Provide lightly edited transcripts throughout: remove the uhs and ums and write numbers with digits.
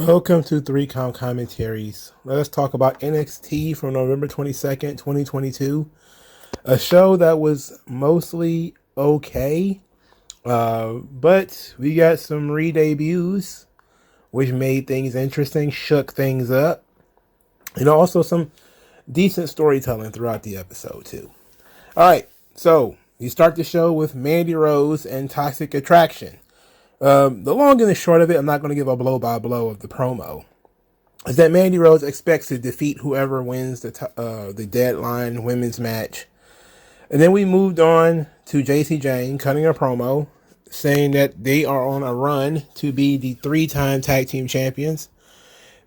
Welcome to 3 Count Commentaries. Let us talk about NXT from November 22nd, 2022. A show that was mostly okay, but we got some re-debuts, which made things interesting, shook things up, and also some decent storytelling throughout the episode, too. All right, so you start the show with Mandy Rose and Toxic Attraction. The long and the short of it, I'm not going to give a blow-by-blow of the promo, is that Mandy Rose expects to defeat whoever wins the Deadline women's match. And then we moved on to JC Jane cutting a promo, saying that they are on a run to be the 3-time tag team champions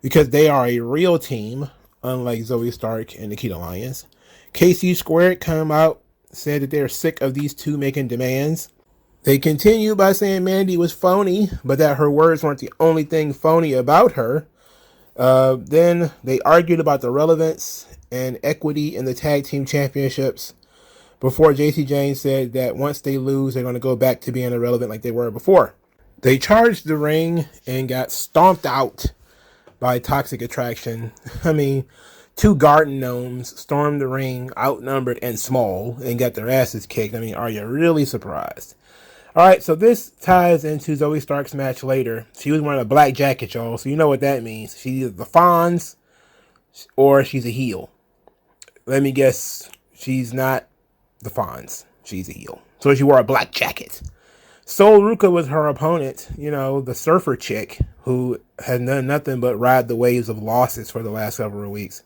because they are a real team, unlike Zoe Stark and Nikita Lyons. KC Squared come out, said that they're sick of these two making demands. They continue by saying Mandy was phony, but that her words weren't the only thing phony about her. Then they argued about the relevance and equity in the tag team championships before JC Jane said that once they lose, they're going to go back to being irrelevant like they were before. They charged the ring and got stomped out by Toxic Attraction. I mean, 2 garden gnomes stormed the ring, outnumbered and small, and got their asses kicked. I mean, are you really surprised? All right, so this ties into Zoe Stark's match later. She was wearing a black jacket, y'all, so you know what that means. She's either the Fonz or she's a heel. Let me guess, she's not the Fonz. She's a heel. So she wore a black jacket. Sol Ruca was her opponent, you know, the surfer chick who had done nothing but ride the waves of losses for the last several weeks.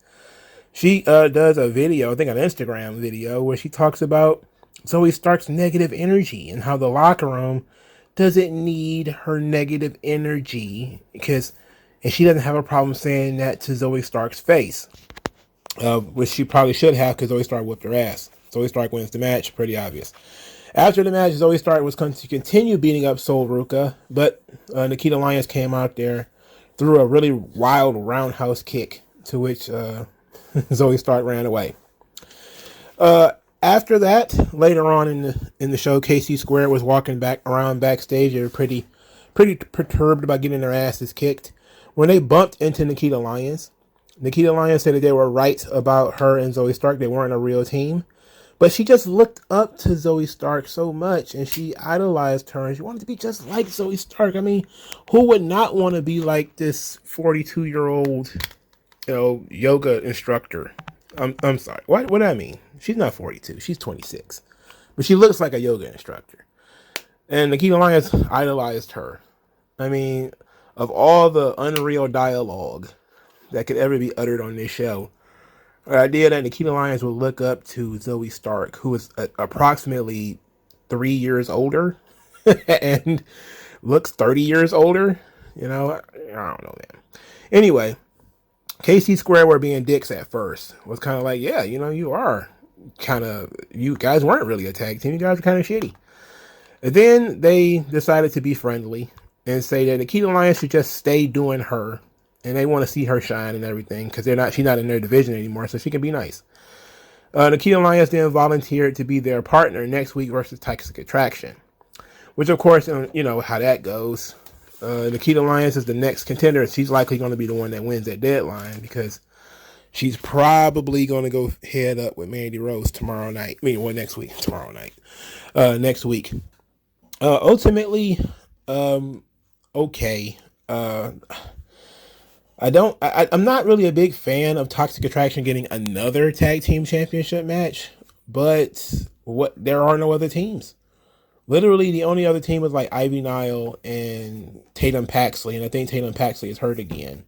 She does a video, I think an Instagram video, where she talks about Zoe Stark's negative energy and how the locker room doesn't need her negative energy and she doesn't have a problem saying that to Zoe Stark's face, which she probably should have because Zoe Stark whipped her ass. Zoe Stark wins the match, pretty obvious. After the match, Zoe Stark was going to continue beating up Sol Ruca, but Nikita Lyons came out there, threw a really wild roundhouse kick to which Zoe Stark ran away. After that, later on in the show, KC Square was walking back around backstage. They were pretty perturbed about getting their asses kicked when they bumped into Nikita Lyons. Nikita Lyons said that they were right about her and Zoe Stark. They weren't a real team, but she just looked up to Zoe Stark so much, and she idolized her, and she wanted to be just like Zoe Stark. I mean, who would not want to be like this 42-year-old, yoga instructor? I'm sorry. What do I mean? She's not 42. She's 26. But she looks like a yoga instructor. And Nikita Lyons idolized her. I mean, of all the unreal dialogue that could ever be uttered on this show, the idea that Nikita Lyons would look up to Zoe Stark, who is approximately 3 years older and looks 30 years older, I don't know, man. Anyway, KC Square were being dicks at first. Was kind of like, yeah, you guys weren't really a tag team. You guys were kind of shitty. And then they decided to be friendly and say that Nikita Lyons should just stay doing her. And they want to see her shine and everything because she's not in their division anymore, so she can be nice. Nikita Lyons then volunteered to be their partner next week versus Toxic Attraction. Which, of course, you know how that goes. Nikita Lyons is the next contender. She's likely going to be the one that wins that Deadline because she's probably going to go head up with Mandy Rose tomorrow night. Next week. Tomorrow night. Next week. Ultimately, okay. I'm not really a big fan of Toxic Attraction getting another tag team championship match, but there are no other teams. Literally, the only other team was like Ivy Nile and Tatum Paxley, and I think Tatum Paxley is hurt again.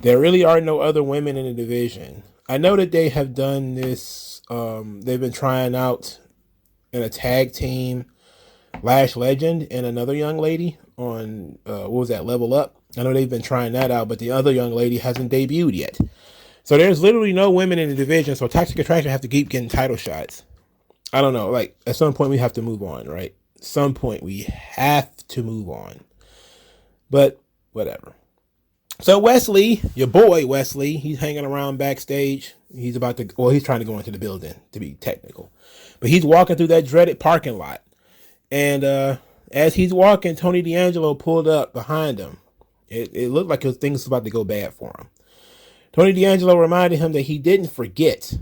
There really are no other women in the division. I know that they have done this. They've been trying out in a tag team, Lash Legend and another young lady on, Level Up. I know they've been trying that out, but the other young lady hasn't debuted yet. So there's literally no women in the division, so Toxic Attraction have to keep getting title shots. I don't know, like, at some point we have to move on, right? Some point we have to move on. But, whatever. So Wesley, your boy Wesley, he's hanging around backstage. He's trying to go into the building, to be technical. But he's walking through that dreaded parking lot. And as he's walking, Tony D'Angelo pulled up behind him. It looked like things was about to go bad for him. Tony D'Angelo reminded him that he didn't forget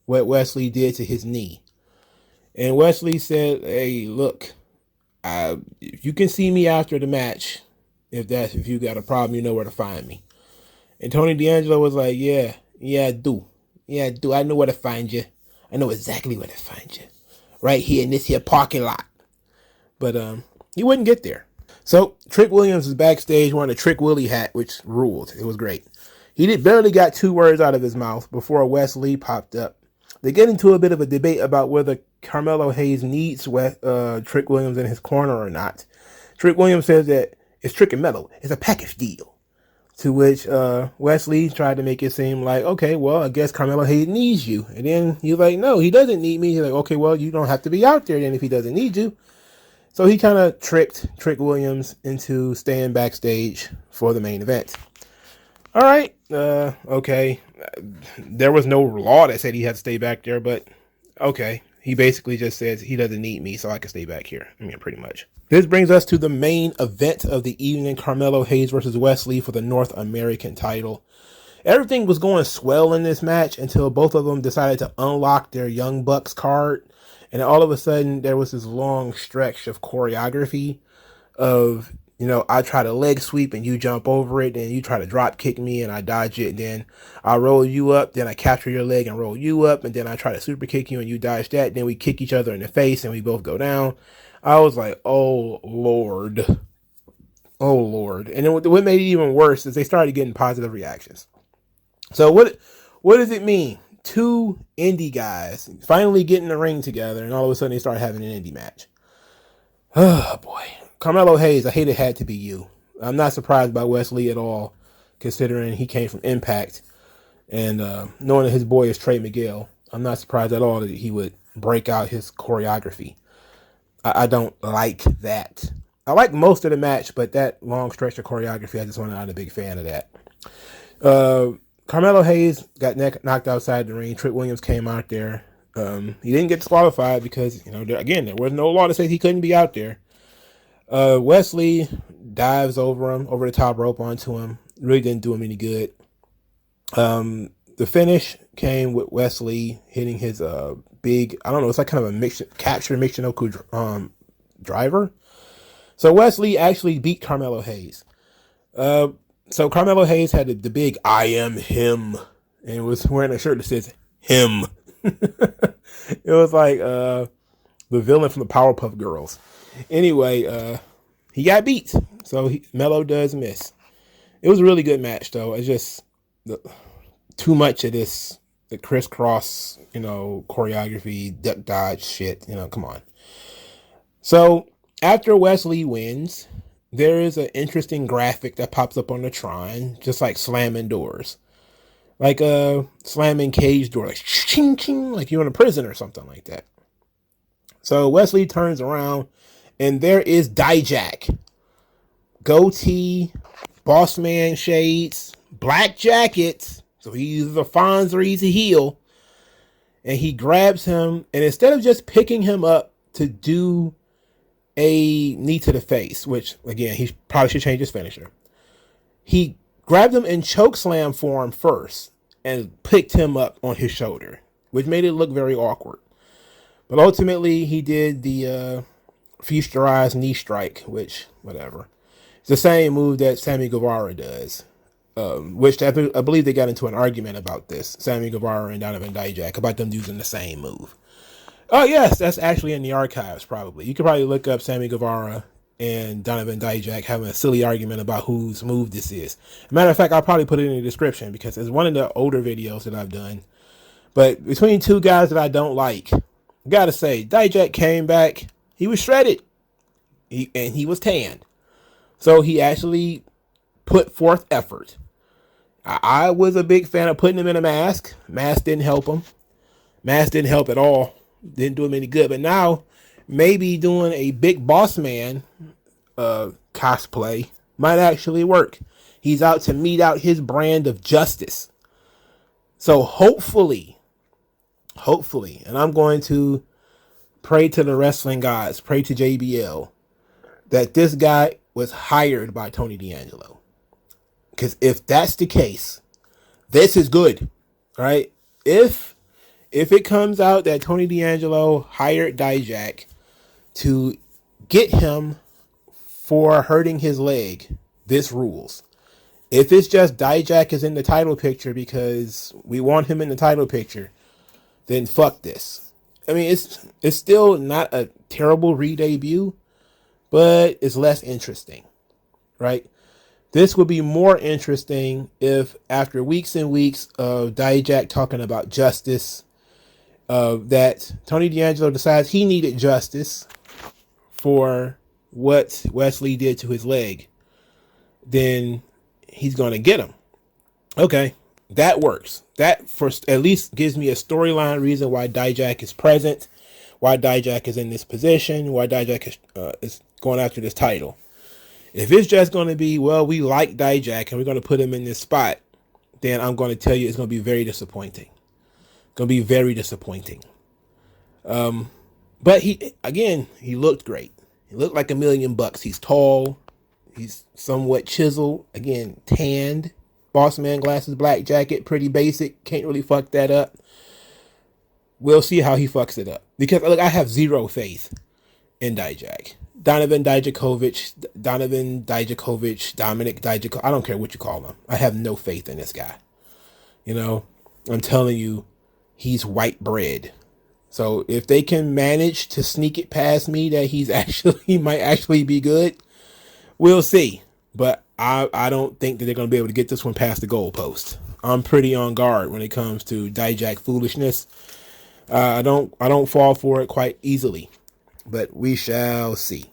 what Wesley did to his knee. And Wesley said, hey, look, if you can see me after the match, if you got a problem, you know where to find me. And Tony D'Angelo was like, yeah, I do. Yeah, I do. I know where to find you. I know exactly where to find you. Right here in this here parking lot. But he wouldn't get there. So Trick Williams is backstage wearing a Trick Willie hat, which ruled. It was great. He barely got 2 words out of his mouth before Wesley popped up. They get into a bit of a debate about whether Carmelo Hayes needs Trick Williams in his corner or not. Trick Williams says that it's Trick and Mello. It's a package deal. To which Wesley tried to make it seem like, okay, well, I guess Carmelo Hayes needs you. And then he's like, no, he doesn't need me. He's like, okay, well, you don't have to be out there then if he doesn't need you. So he kind of tricked Trick Williams into staying backstage for the main event. All right, okay. There was no law that said he had to stay back there, but okay. He basically just says he doesn't need me, so I can stay back here. I mean, pretty much. This brings us to the main event of the evening, Carmelo Hayes versus Wesley for the North American title. Everything was going swell in this match until both of them decided to unlock their Young Bucks card. And all of a sudden, there was this long stretch of choreography of, you know, I try to leg sweep and you jump over it, and you try to drop kick me and I dodge it, and then I roll you up, then I capture your leg and roll you up, and then I try to super kick you and you dodge that, then we kick each other in the face and we both go down. I was like, oh Lord. Oh Lord. And then what made it even worse is they started getting positive reactions. So what does it mean? 2 indie guys finally get in the ring together, and all of a sudden they start having an indie match. Oh boy. Carmelo Hayes, I hate it had to be you. I'm not surprised by Wesley at all, considering he came from Impact, and knowing that his boy is Trey Miguel, I'm not surprised at all that he would break out his choreography. I don't like that. I like most of the match, but that long stretch of choreography, I just wasn't a big fan of that. Carmelo Hayes got knocked outside the ring. Trick Williams came out there. He didn't get disqualified because, you know, there was no law to say he couldn't be out there. Wesley dives over the top rope onto him. Really didn't do him any good. The finish came with Wesley hitting his big, I don't know, it's like kind of a capture Michinoku driver. So Wesley actually beat Carmelo Hayes. So Carmelo Hayes had the big I am him, and was wearing a shirt that says him. It was like the villain from the Powerpuff Girls. Anyway, he got beat. So Mello does miss. It was a really good match, though. It's just too much of this, the crisscross, you know, choreography, duck dodge shit. You know, come on. So after Wesley wins, there is an interesting graphic that pops up on the Tron, just like slamming doors. Like slamming cage door, like ching ching, like you're in a prison or something like that. So Wesley turns around, and there is Dijak. Goatee, boss man shades, black jacket. So he's either Fonz or he's a heel. And he grabs him, and instead of just picking him up to do a knee to the face, which again, he probably should change his finisher, he grabbed him in chokeslam form first and picked him up on his shoulder, which made it look very awkward. But ultimately, he did the futurized knee strike, which, whatever. It's the same move that Sammy Guevara does, which I believe they got into an argument about this, Sammy Guevara and Donovan Dijak, about them using the same move. Oh, yes, that's actually in the archives, probably. You could probably look up Sammy Guevara and Donovan Dijak having a silly argument about whose move this is. Matter of fact, I'll probably put it in the description because it's one of the older videos that I've done. But between 2 guys that I don't like, I gotta say, Dijak came back. He was shredded. And he was tanned. So he actually put forth effort. I was a big fan of putting him in a mask. Mask didn't help him. Mask didn't help at all. Didn't do him any good. But now, maybe doing a big boss man cosplay might actually work. He's out to mete out his brand of justice. So hopefully, and I'm going to pray to the wrestling gods, pray to JBL, that this guy was hired by Tony D'Angelo. Because if that's the case, this is good, right? If it comes out that Tony D'Angelo hired Dijak to get him for hurting his leg, this rules. If it's just Dijak is in the title picture because we want him in the title picture, then fuck this. I mean, it's still not a terrible re-debut, but it's less interesting, right? This would be more interesting if after weeks and weeks of Dijak talking about justice, that Tony D'Angelo decides he needed justice for what Wesley did to his leg, then he's going to get him. Okay, that works. That first at least gives me a storyline reason why Dijak is present, why Dijak is in this position, why Dijak is going after this title. If it's just going to be, well, we like Dijak and we're going to put him in this spot, then I'm going to tell you it's going to be very disappointing. Going to be very disappointing. But he looked great. He looked like $1 million. He's tall. He's somewhat chiseled. Again, tanned. Boss man glasses, black jacket, pretty basic. Can't really fuck that up. We'll see how he fucks it up. Because look, I have zero faith in Dijak. Dominic Dijakovic, I don't care what you call him. I have no faith in this guy. You know, I'm telling you, he's white bread. So if they can manage to sneak it past me that he might actually be good, we'll see. But I don't think that they're going to be able to get this one past the goalpost. I'm pretty on guard when it comes to Dijak foolishness. I don't fall for it quite easily, but we shall see.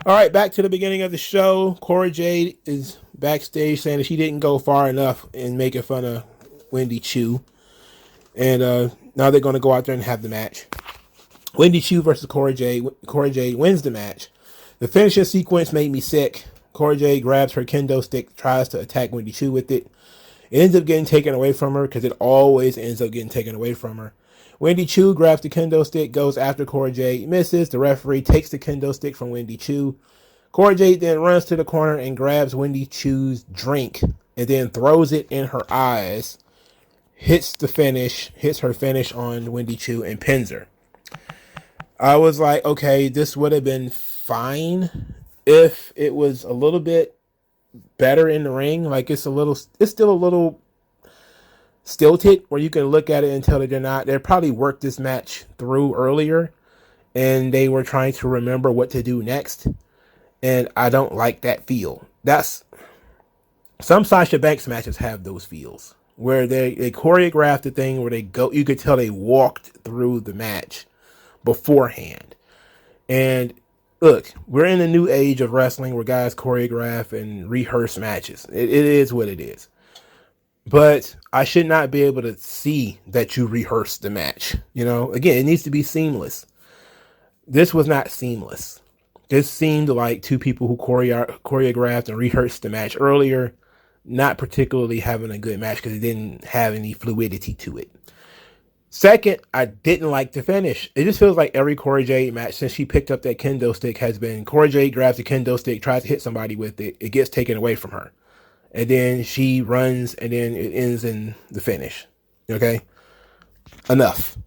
All right, back to the beginning of the show. Cora Jade is backstage saying that she didn't go far enough in making fun of Wendy Choo. And now they're going to go out there and have the match. Wendy Choo versus Cora Jade. Cora Jade wins the match. The finishing sequence made me sick. Cora Jade grabs her kendo stick, tries to attack Wendy Choo with it. It ends up getting taken away from her because it always ends up getting taken away from her. Wendy Choo grabs the kendo stick, goes after Cora Jade, misses. The referee takes the kendo stick from Wendy Choo. Cora Jade then runs to the corner and grabs Wendy Choo's drink and then throws it in her eyes, hits her finish on Wendy Choo and pins her. I was like, okay, this would have been fine if it was a little bit better in the ring. Like it's still a little stilted where you can look at it and tell that they probably worked this match through earlier and they were trying to remember what to do next. And I don't like that feel. Some Sasha Banks matches have those feels where they choreographed the thing where you could tell they walked through the match beforehand. And look, we're in a new age of wrestling where guys choreograph and rehearse matches. It is what it is. But I should not be able to see that you rehearsed the match. You know, again, it needs to be seamless. This was not seamless. This seemed like two people who choreographed and rehearsed the match earlier, not particularly having a good match because it didn't have any fluidity to it. Second, I didn't like the finish. It just feels like every Cora Jade match since she picked up that kendo stick has been Cora Jade grabs the kendo stick, tries to hit somebody with it, it gets taken away from her. And then she runs, and then it ends in the finish. Okay? Enough.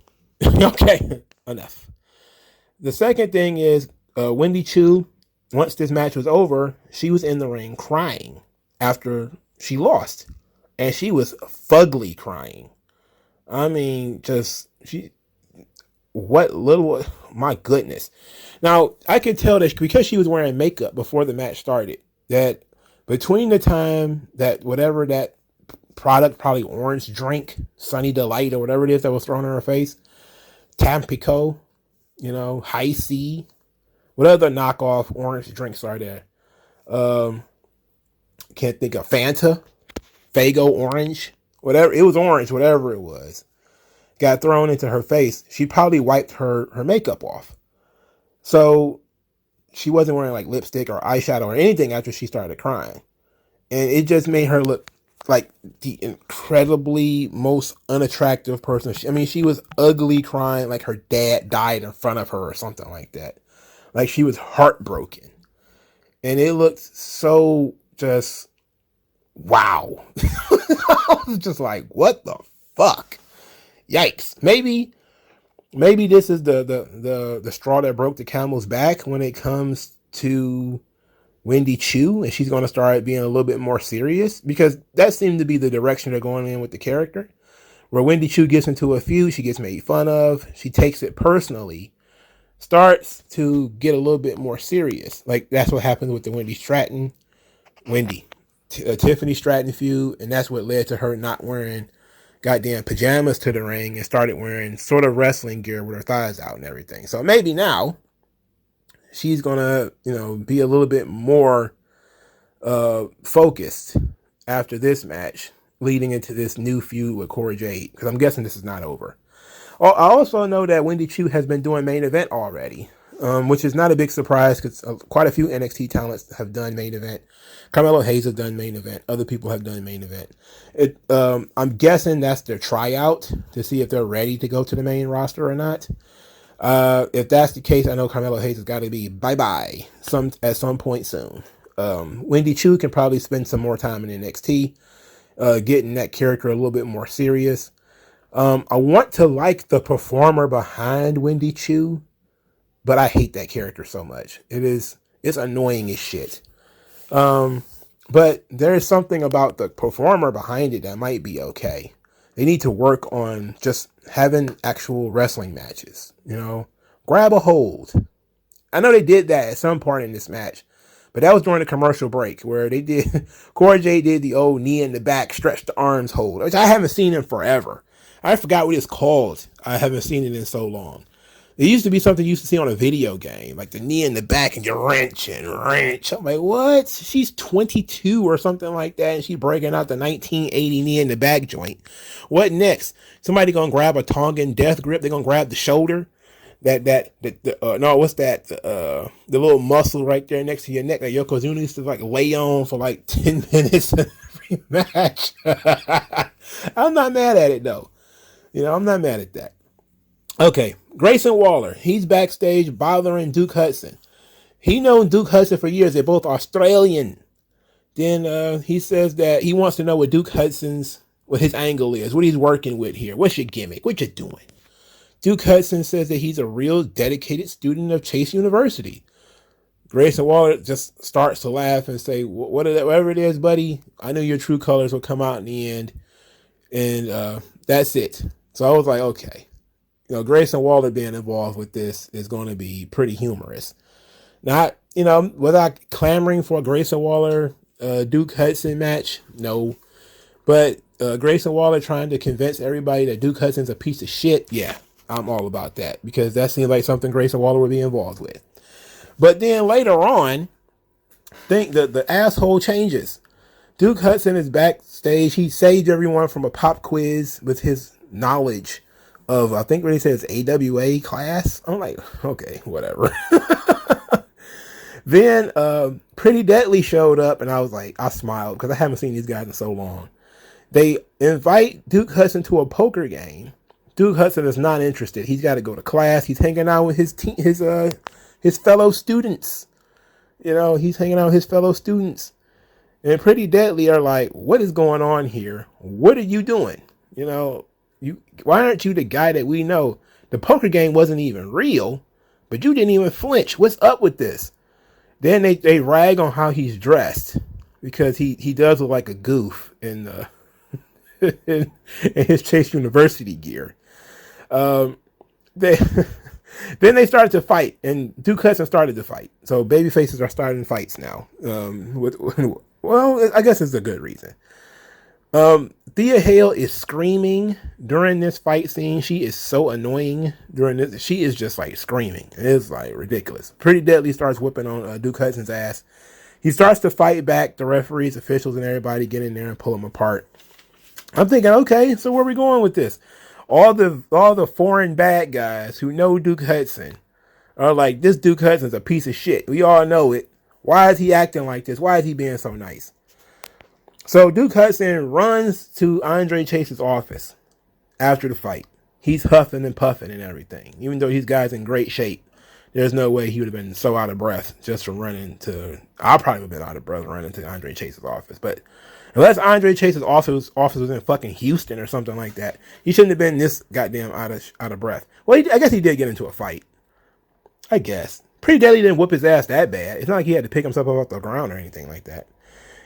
Okay? Enough. The second thing is Wendy Choo, once this match was over, she was in the ring crying after she lost. And she was fugly crying. I mean, my goodness. Now, I could tell that because she was wearing makeup before the match started, that between the time that whatever that product, probably orange drink, Sunny Delight or whatever it is that was thrown in her face, Tampico, High C, whatever the knockoff orange drinks are there. Can't think of Fanta, Fago Orange, whatever. It was orange, whatever it was. Got thrown into her face. She probably wiped her makeup off. So she wasn't wearing like lipstick or eyeshadow or anything after she started crying. And it just made her look like the incredibly most unattractive person. She was ugly crying like her dad died in front of her or something like that. Like she was heartbroken. and it looked so just wow. I was just like, what the fuck? Yikes. Maybe this is the straw that broke the camel's back when it comes to Wendy Choo, and she's going to start being a little bit more serious, because that seemed to be the direction they're going in with the character, where Wendy Choo gets into a feud, she gets made fun of, she takes it personally, starts to get a little bit more serious. Like, that's what happened with the Tiffany Stratton feud, and that's what led to her not wearing goddamn pajamas to the ring and started wearing sort of wrestling gear with her thighs out and everything. So maybe now she's gonna, be a little bit more focused after this match, leading into this new feud with Cora Jade, because I'm guessing this is not over. I also know that Wendy Choo has been doing main event already, which is not a big surprise, because quite a few NXT talents have done main event. Carmelo Hayes has done main event. Other people have done main event. I'm guessing that's their tryout to see if they're ready to go to the main roster or not. If that's the case, I know Carmelo Hayes has got to be bye-bye at some point soon. Wendy Choo can probably spend some more time in NXT, getting that character a little bit more serious. I want to like the performer behind Wendy Choo, but I hate that character so much. It's annoying as shit. But there is something about the performer behind it that might be okay. They need to work on just having actual wrestling matches, grab a hold. I know they did that at some part in this match, but that was during the commercial break where Cora Jade did the old knee in the back, stretch the arms hold, which I haven't seen in forever. I forgot what it's called. I haven't seen it in so long. It used to be something you used to see on a video game, like the knee in the back and you wrench and wrench. I'm like, what? She's 22 or something like that, and she's breaking out the 1980 knee in the back joint. What next? Somebody gonna grab a Tongan death grip? They're gonna grab the shoulder? The little muscle right there next to your neck that Yokozuna used to like lay on for like 10 minutes in every match. I'm not mad at it though. I'm not mad at that. Okay, Grayson Waller, he's backstage bothering Duke Hudson. He known Duke Hudson for years. They're both Australian. Then he says that he wants to know what what his angle is, what he's working with here. What's your gimmick? What you doing? Duke Hudson says that he's a real dedicated student of Chase University. Grayson Waller just starts to laugh and say, whatever it is, buddy, I knew your true colors would come out in the end. And that's it. So I was like, okay. Grayson Waller being involved with this is going to be pretty humorous. Not, without clamoring for a Grayson Waller, Duke Hudson match, no. But Grayson Waller trying to convince everybody that Duke Hudson's a piece of shit, yeah, I'm all about that, because that seems like something Grayson Waller would be involved with. But then later on, think the asshole changes. Duke Hudson is backstage. He saved everyone from a pop quiz with his knowledge of, I think what he says, AWA class. I'm like, okay, whatever. Then Pretty Deadly showed up, and I was like, I smiled because I haven't seen these guys in so long. They invite Duke Hudson to a poker game. Duke Hudson is not interested. He's got to go to class. He's hanging out with his fellow students. He's hanging out with his fellow students. And Pretty Deadly are like, what is going on here? What are you doing? Why aren't you the guy that we know? The poker game wasn't even real, but you didn't even flinch. What's up with this? Then they rag on how he's dressed, because he does look like a goof in in his Chase University gear. Then they started to fight, and Duke Hudson started to fight. So baby faces are starting fights now. Well, I guess it's a good reason. Thea Hale is screaming during this fight scene. She is so annoying during this. She is just like screaming. It's like ridiculous. Pretty Deadly starts whipping on Duke Hudson's ass. He starts to fight back. The referees, officials, and everybody get in there and pull him apart. I'm thinking, okay, so where are we going with this? All the foreign bad guys who know Duke Hudson are like, this Duke Hudson's a piece of shit. We all know it. Why is he acting like this? Why is he being so nice? So Duke Hudson runs to Andre Chase's office after the fight. He's huffing and puffing and everything, even though these guys in great shape. there's no way he would have been so out of breath just from running to. I'll probably have been out of breath running to Andre Chase's office, but unless Andre Chase's office was in fucking Houston or something like that, he shouldn't have been this goddamn out of breath. Well, I guess he did get into a fight. I guess. Pretty Deadly didn't whoop his ass that bad. It's not like he had to pick himself up off the ground or anything like that.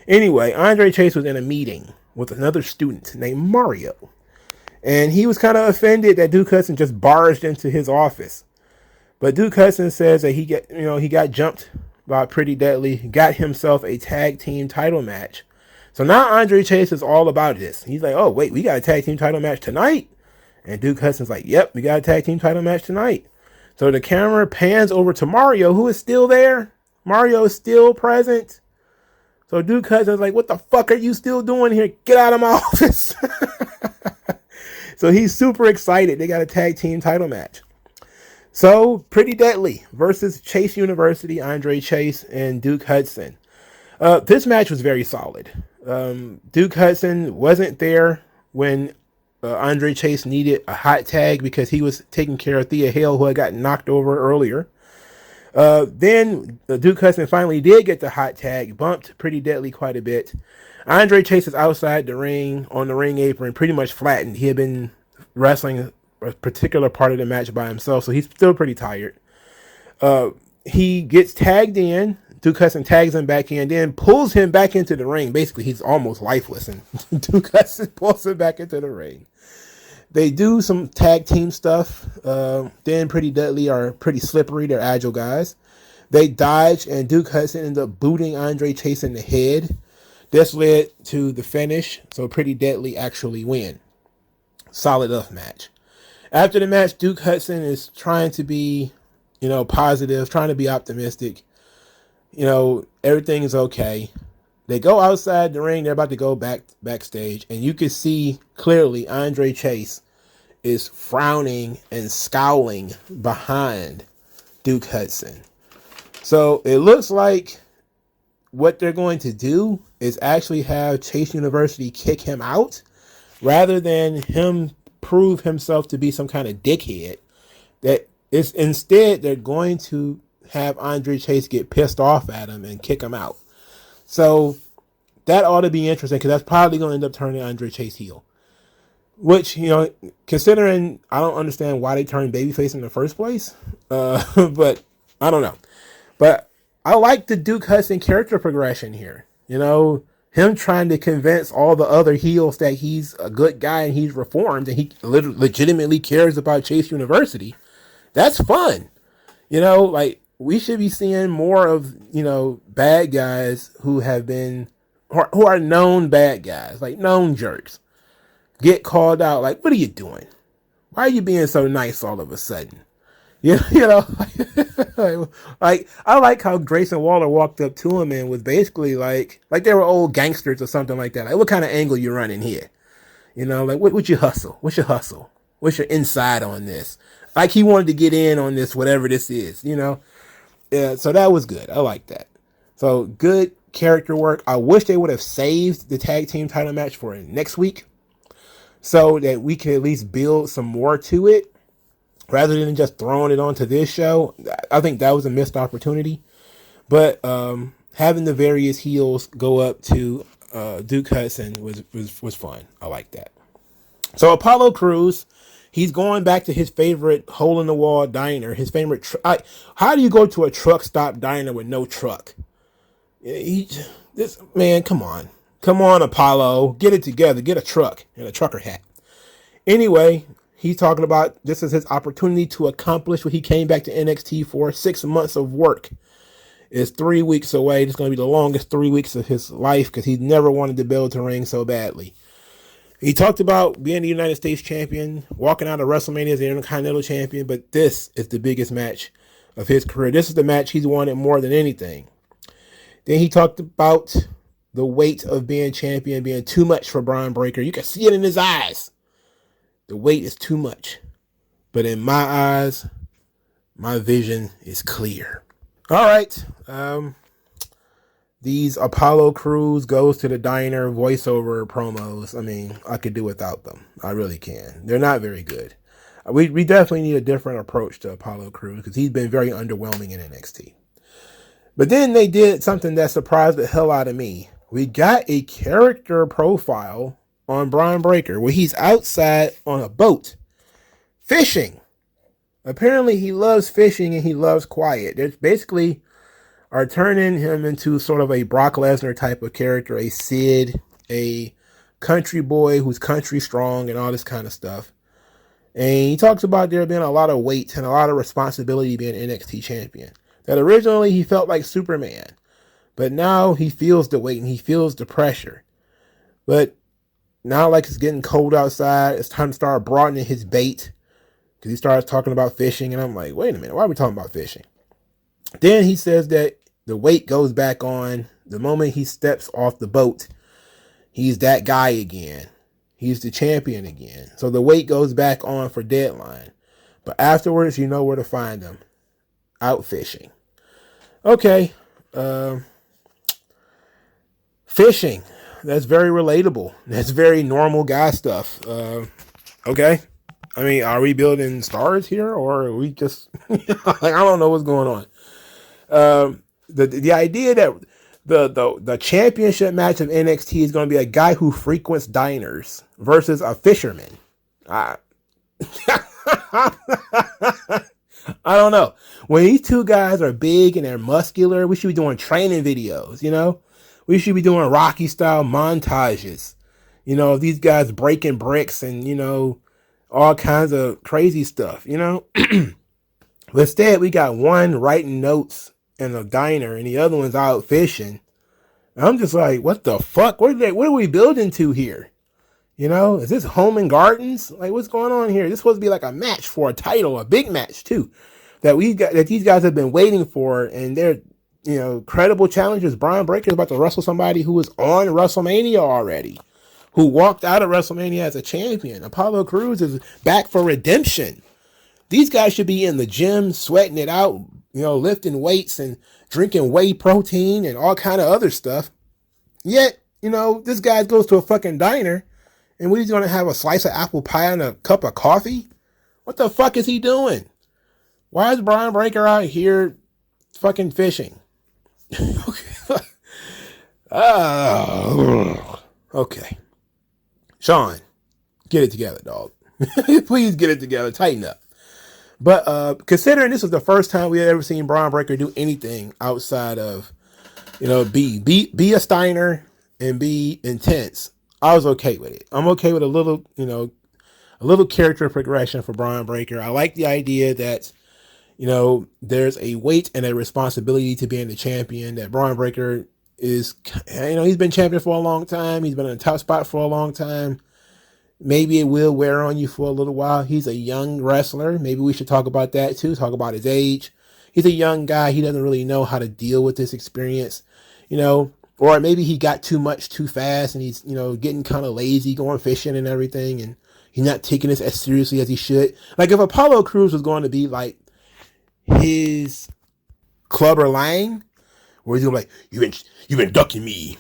Anyway, Andre Chase was in a meeting with another student named Mario. And he was kind of offended that Duke Hudson just barged into his office. But Duke Hudson says that he got jumped by Pretty Deadly, got himself a tag team title match. So now Andre Chase is all about this. He's like, oh, wait, we got a tag team title match tonight? And Duke Hudson's like, yep, we got a tag team title match tonight. So the camera pans over to Mario, who is still there. Mario is still present. So Duke Hudson's like, what the fuck are you still doing here? Get out of my office. So he's super excited. They got a tag team title match. So Pretty Deadly versus Chase University, Andre Chase and Duke Hudson. This match was very solid. Duke Hudson wasn't there when Andre Chase needed a hot tag because he was taking care of Thea Hale, who had gotten knocked over earlier. Then Duke Hudson finally did get the hot tag, bumped Pretty Deadly quite a bit. Andre Chase is outside the ring on the ring apron, pretty much flattened. He had been wrestling a particular part of the match by himself, so he's still pretty tired. He gets tagged in. Duke Hudson tags him back in, then pulls him back into the ring. Basically, he's almost lifeless, and Duke Hudson pulls him back into the ring. They do some tag team stuff. Then Pretty Deadly are pretty slippery. They're agile guys. They dodge, and Duke Hudson ends up booting Andre Chase in the head. This led to the finish, so Pretty Deadly actually win. Solid enough match. After the match, Duke Hudson is trying to be, positive, trying to be optimistic. Everything is okay. They go outside the ring. They're about to go backstage, and you can see clearly Andre Chase is frowning and scowling behind Duke Hudson. So it looks like what they're going to do is actually have Chase University kick him out rather than him prove himself to be some kind of dickhead. That is instead they're going to have Andre Chase get pissed off at him and kick him out. So that ought to be interesting because that's probably going to end up turning Andre Chase heel. Which, considering I don't understand why they turned babyface in the first place. But I don't know. But I like the Duke Hudson character progression here. Him trying to convince all the other heels that he's a good guy and he's reformed and he legitimately cares about Chase University. That's fun. We should be seeing more of, bad guys who are known bad guys, like known jerks, get called out. Like, what are you doing? Why are you being so nice all of a sudden? Like I like how Grayson Waller walked up to him and was basically like they were old gangsters or something like that. Like, what kind of angle you running here? What's your hustle? What's your hustle? What's your inside on this? Like he wanted to get in on this, whatever this is, Yeah, so that was good. I like that. So good character work. I wish they would have saved the tag team title match for next week so that we could at least build some more to it. Rather than just throwing it onto this show, I think that was a missed opportunity. But having the various heels go up to Duke Hudson was fun. I like that. So Apollo Crews, he's going back to his favorite hole-in-the-wall diner. His favorite. How do you go to a truck stop diner with no truck? This man, come on, Apollo, get it together. Get a truck and a trucker hat. Anyway. He's talking about this is his opportunity to accomplish what he came back to NXT for. 6 months of work. It's 3 weeks away. It's going to be the longest 3 weeks of his life because he never wanted to build to ring so badly. He talked about being the United States champion, walking out of WrestleMania as the Intercontinental champion, but this is the biggest match of his career. This is the match he's wanted more than anything. Then he talked about the weight of being champion being too much for Braun Breaker. You can see it in his eyes. The weight is too much. But in my eyes, my vision is clear. All right. These Apollo Crews goes to the diner voiceover promos. I mean, I could do without them. I really can. They're not very good. We definitely need a different approach to Apollo Crews because he's been very underwhelming in NXT. But then they did something that surprised the hell out of me. We got a character profile on Bron Breakker where he's outside on a boat fishing. Apparently he loves fishing and he loves quiet. There's basically are turning him into sort of a Brock Lesnar type of character, a Sid, a country boy who's country strong and all this kind of stuff. And he talks about there being a lot of weight and a lot of responsibility being NXT champion. That originally he felt like Superman, but now he feels the weight and he feels the pressure. But now, like, it's getting cold outside, it's time to start broadening his bait because he starts talking about fishing. And I'm like, wait a minute, why are we talking about fishing? Then he says that the weight goes back on the moment he steps off the boat. He's that guy again. He's the champion again. So the weight goes back on for Deadline. But afterwards, you know where to find him. Out fishing. Okay. Fishing. That's very relatable. That's very normal guy stuff. Okay. I mean, are we building stars here? Or are we just... like, I don't know what's going on. The idea that the championship match of NXT is going to be a guy who frequents diners versus a fisherman. I don't know. When these two guys are big and they're muscular, we should be doing training videos, you know? We should be doing Rocky style montages. You know, these guys breaking bricks and, you know, all kinds of crazy stuff, you know? But instead, we got one writing notes in a diner and the other one's out fishing. I'm just like, what the fuck? What are we building to here? You know, is this Home and Gardens? Like, what's going on here? This is supposed to be like a match for a title, a big match too, that these guys have been waiting for, and they're, you know, credible challengers. Bron Breakker is about to wrestle somebody who was on WrestleMania already, who walked out of WrestleMania as a champion. Apollo Crews is back for redemption. These guys should be in the gym, sweating it out, you know, lifting weights and drinking whey protein and all kind of other stuff. Yet, you know, this guy goes to a fucking diner and we're going to have a slice of apple pie and a cup of coffee? What the fuck is he doing? Why is Bron Breakker out here fucking fishing? Okay. Sean, get it together, dog. Please get it together. Tighten up. But considering this was the first time we had ever seen Bron Breakker do anything outside of, you know, be a Steiner and be intense, I was okay with it. I'm okay with a little character progression for Bron Breakker. I like the idea that, you know, there's a weight and a responsibility to being the champion, that Bron Breakker is, you know, he's been champion for a long time. He's been in a top spot for a long time. Maybe it will wear on you for a little while. He's a young wrestler. Maybe we should talk about that too. Talk about his age. He's a young guy. He doesn't really know how to deal with this experience, you know, or maybe he got too much too fast and he's, you know, getting kind of lazy going fishing and everything. And he's not taking this as seriously as he should. Like if Apollo Crews was going to be like his Clubber Lang, where he's going to be like, you've been ducking me,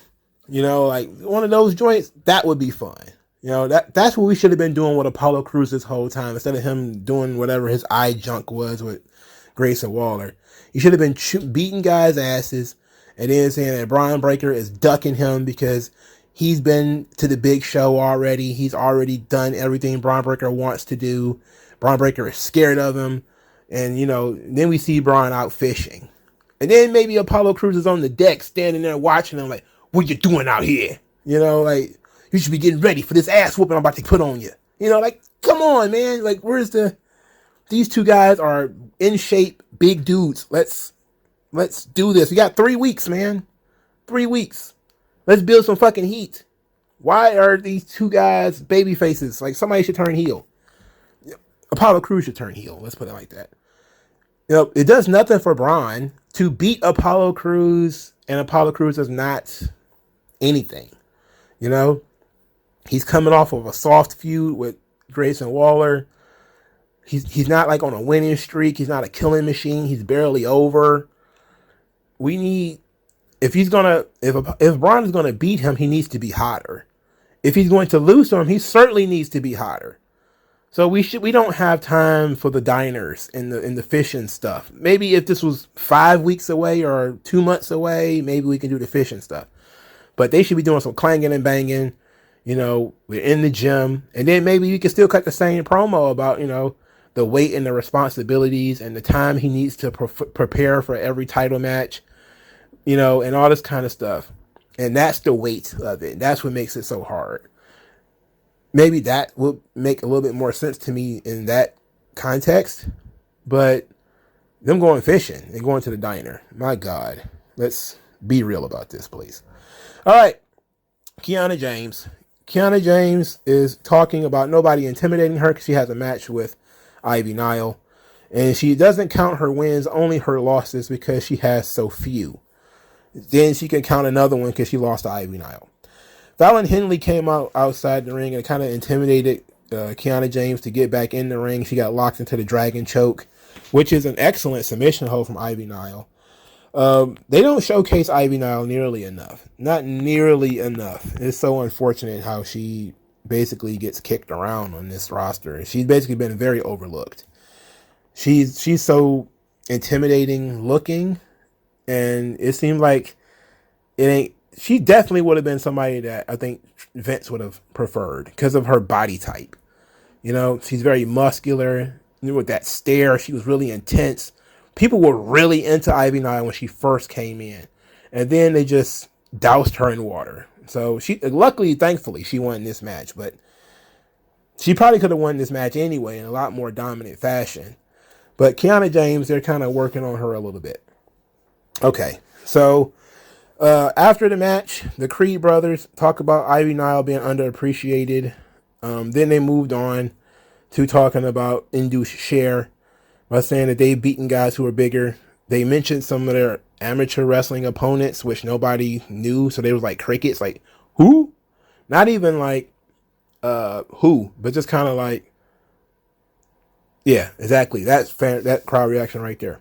you know, like one of those joints, that would be fun. You know, that's what we should have been doing with Apollo Crews this whole time, instead of him doing whatever his eye junk was with Grayson Waller. He should have been beating guys' asses and then saying that Bron Breakker is ducking him because he's been to the big show already. He's already done everything Bron Breakker wants to do. Bron Breakker is scared of him. And, you know, then we see Bron out fishing. And then maybe Apollo Crews is on the deck standing there watching him like, what you doing out here? You know, like, you should be getting ready for this ass whooping I'm about to put on you. You know, like, come on, man. Like, these two guys are in shape, big dudes. Let's do this. We got 3 weeks, man. 3 weeks. Let's build some fucking heat. Why are these two guys baby faces? Like, somebody should turn heel. Apollo Crews should turn heel. Let's put it like that. You know, it does nothing for Bron to beat Apollo Crews, and Apollo Crews does not anything. You know? He's coming off of a soft feud with Grayson Waller. He's not like on a winning streak. He's not a killing machine. He's barely over. We need, if Bron is gonna beat him, he needs to be hotter. If he's going to lose to him, he certainly needs to be hotter. So we don't have time for the diners and the fishing stuff. Maybe if this was 5 weeks away or 2 months away, maybe we can do the fishing stuff. But they should be doing some clanging and banging. You know, we're in the gym, and then maybe you can still cut the same promo about, you know, the weight and the responsibilities and the time he needs to prepare for every title match, you know, and all this kind of stuff. And that's the weight of it. That's what makes it so hard. Maybe that would make a little bit more sense to me in that context. But them going fishing and going to the diner, my God, let's be real about this, please. All right, Kiana James. Kiana James is talking about nobody intimidating her because she has a match with Ivy Nile. And she doesn't count her wins, only her losses, because she has so few. Then she can count another one because she lost to Ivy Nile. Fallon Henley came out outside the ring and kind of intimidated Kiana James to get back in the ring. She got locked into the dragon choke, which is an excellent submission hold from Ivy Nile. They don't showcase Ivy Nile nearly enough. Not nearly enough. It's so unfortunate how she basically gets kicked around on this roster. She's basically been very overlooked. She's so intimidating looking, and it seemed like it ain't. She definitely would have been somebody that I think Vince would have preferred because of her body type. You know, she's very muscular. You know, with that stare, she was really intense. People were really into Ivy Nile when she first came in, and then they just doused her in water. So she, luckily, thankfully, she won this match, but she probably could have won this match anyway in a lot more dominant fashion. But Kiana James, they're kind of working on her a little bit. Okay, so after the match, the Creed brothers talk about Ivy Nile being underappreciated. Then they moved on to talking about induced share by saying that they've beaten guys who are bigger. They mentioned some of their amateur wrestling opponents, which nobody knew. So they was like crickets, like, who? Not even like, who, but just kind of like, yeah, exactly. That's fair. That crowd reaction right there.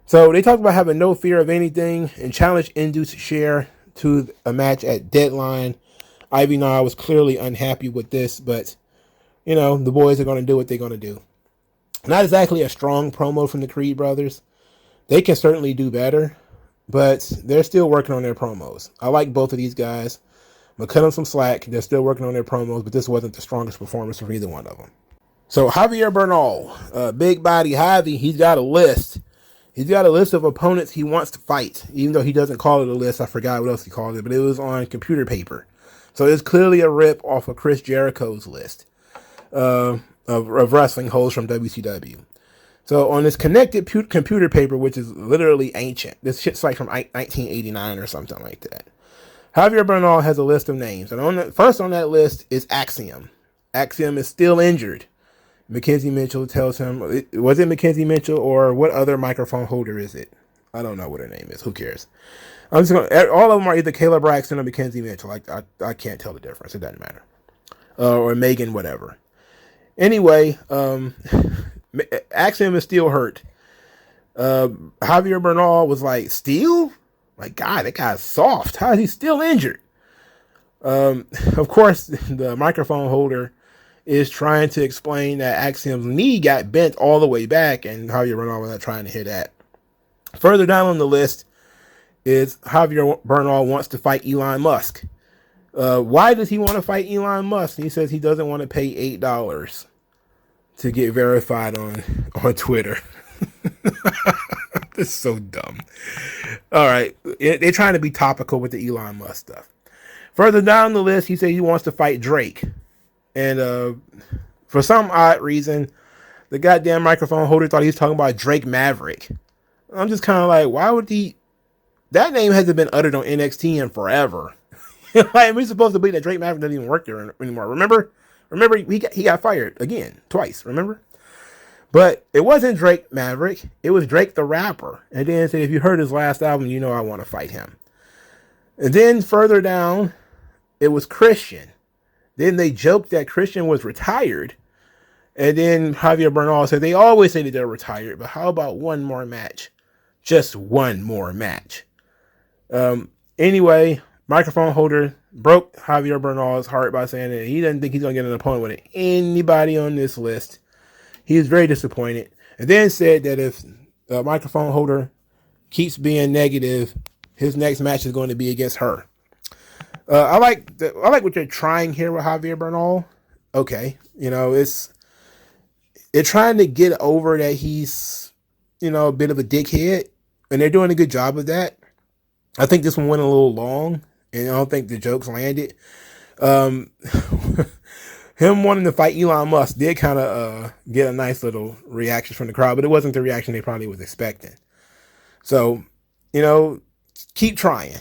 So they talked about having no fear of anything and challenged induced share to a match at Deadline. Ivy Nile was clearly unhappy with this, but, you know, the boys are going to do what they're going to do. Not exactly a strong promo from the Creed brothers. They can certainly do better, but they're still working on their promos. I like both of these guys. I'm going to cut them some slack. They're still working on their promos, but this wasn't the strongest performance from either one of them. So Javier Bernal, big body Javi, he's got a list. He's got a list of opponents he wants to fight, even though he doesn't call it a list. I forgot what else he called it, but it was on computer paper. So it's clearly a rip off of Chris Jericho's list of wrestling holds from WCW. So on this connected computer paper, which is literally ancient, this shit's like from 1989 or something like that. Javier Bernal has a list of names, and first on that list is Axiom. Axiom is still injured. Mackenzie Mitchell tells him, was it Mackenzie Mitchell or what other microphone holder is it? I don't know what her name is. Who cares? I'm just gonna. All of them are either Kayla Braxton or Mackenzie Mitchell. I can't tell the difference. It doesn't matter. Or Megan, whatever. Anyway, Axiom is still hurt. Javier Bernal was like, "Steel? Like, God, that guy's soft. How is he still injured?" Of course, the microphone holder is trying to explain that Axiom's knee got bent all the way back, and Javier Bernal was not trying to hear that. Further down on the list is Javier Bernal wants to fight Elon Musk. Why does he want to fight Elon Musk? He says he doesn't want to pay $8 to get verified on Twitter. This is so dumb. All right. They're trying to be topical with the Elon Musk stuff. Further down the list, he said he wants to fight Drake. And for some odd reason, the goddamn microphone holder thought he was talking about Drake Maverick. I'm just kind of like, why would he? That name hasn't been uttered on NXT in forever. Like, we're supposed to believe that Drake Maverick doesn't even work there anymore. Remember, he got fired again, twice. Remember, but it wasn't Drake Maverick. It was Drake the rapper. And then said, if you heard his last album, you know I want to fight him. And then further down, it was Christian. Then they joked that Christian was retired. And then Javier Bernal said, they always say that they're retired, but how about one more match? Just one more match. Anyway, microphone holder broke Javier Bernal's heart by saying that he doesn't think he's going to get an opponent with anybody on this list. He was very disappointed, and then said that if the microphone holder keeps being negative, his next match is going to be against her. I like what they're trying here with Javier Bernal. Okay, they're trying to get over that he's a bit of a dickhead, and they're doing a good job of that. I think this one went a little long, and I don't think the jokes landed. Him wanting to fight Elon Musk did kind of get a nice little reaction from the crowd, but it wasn't the reaction they probably was expecting. So, keep trying.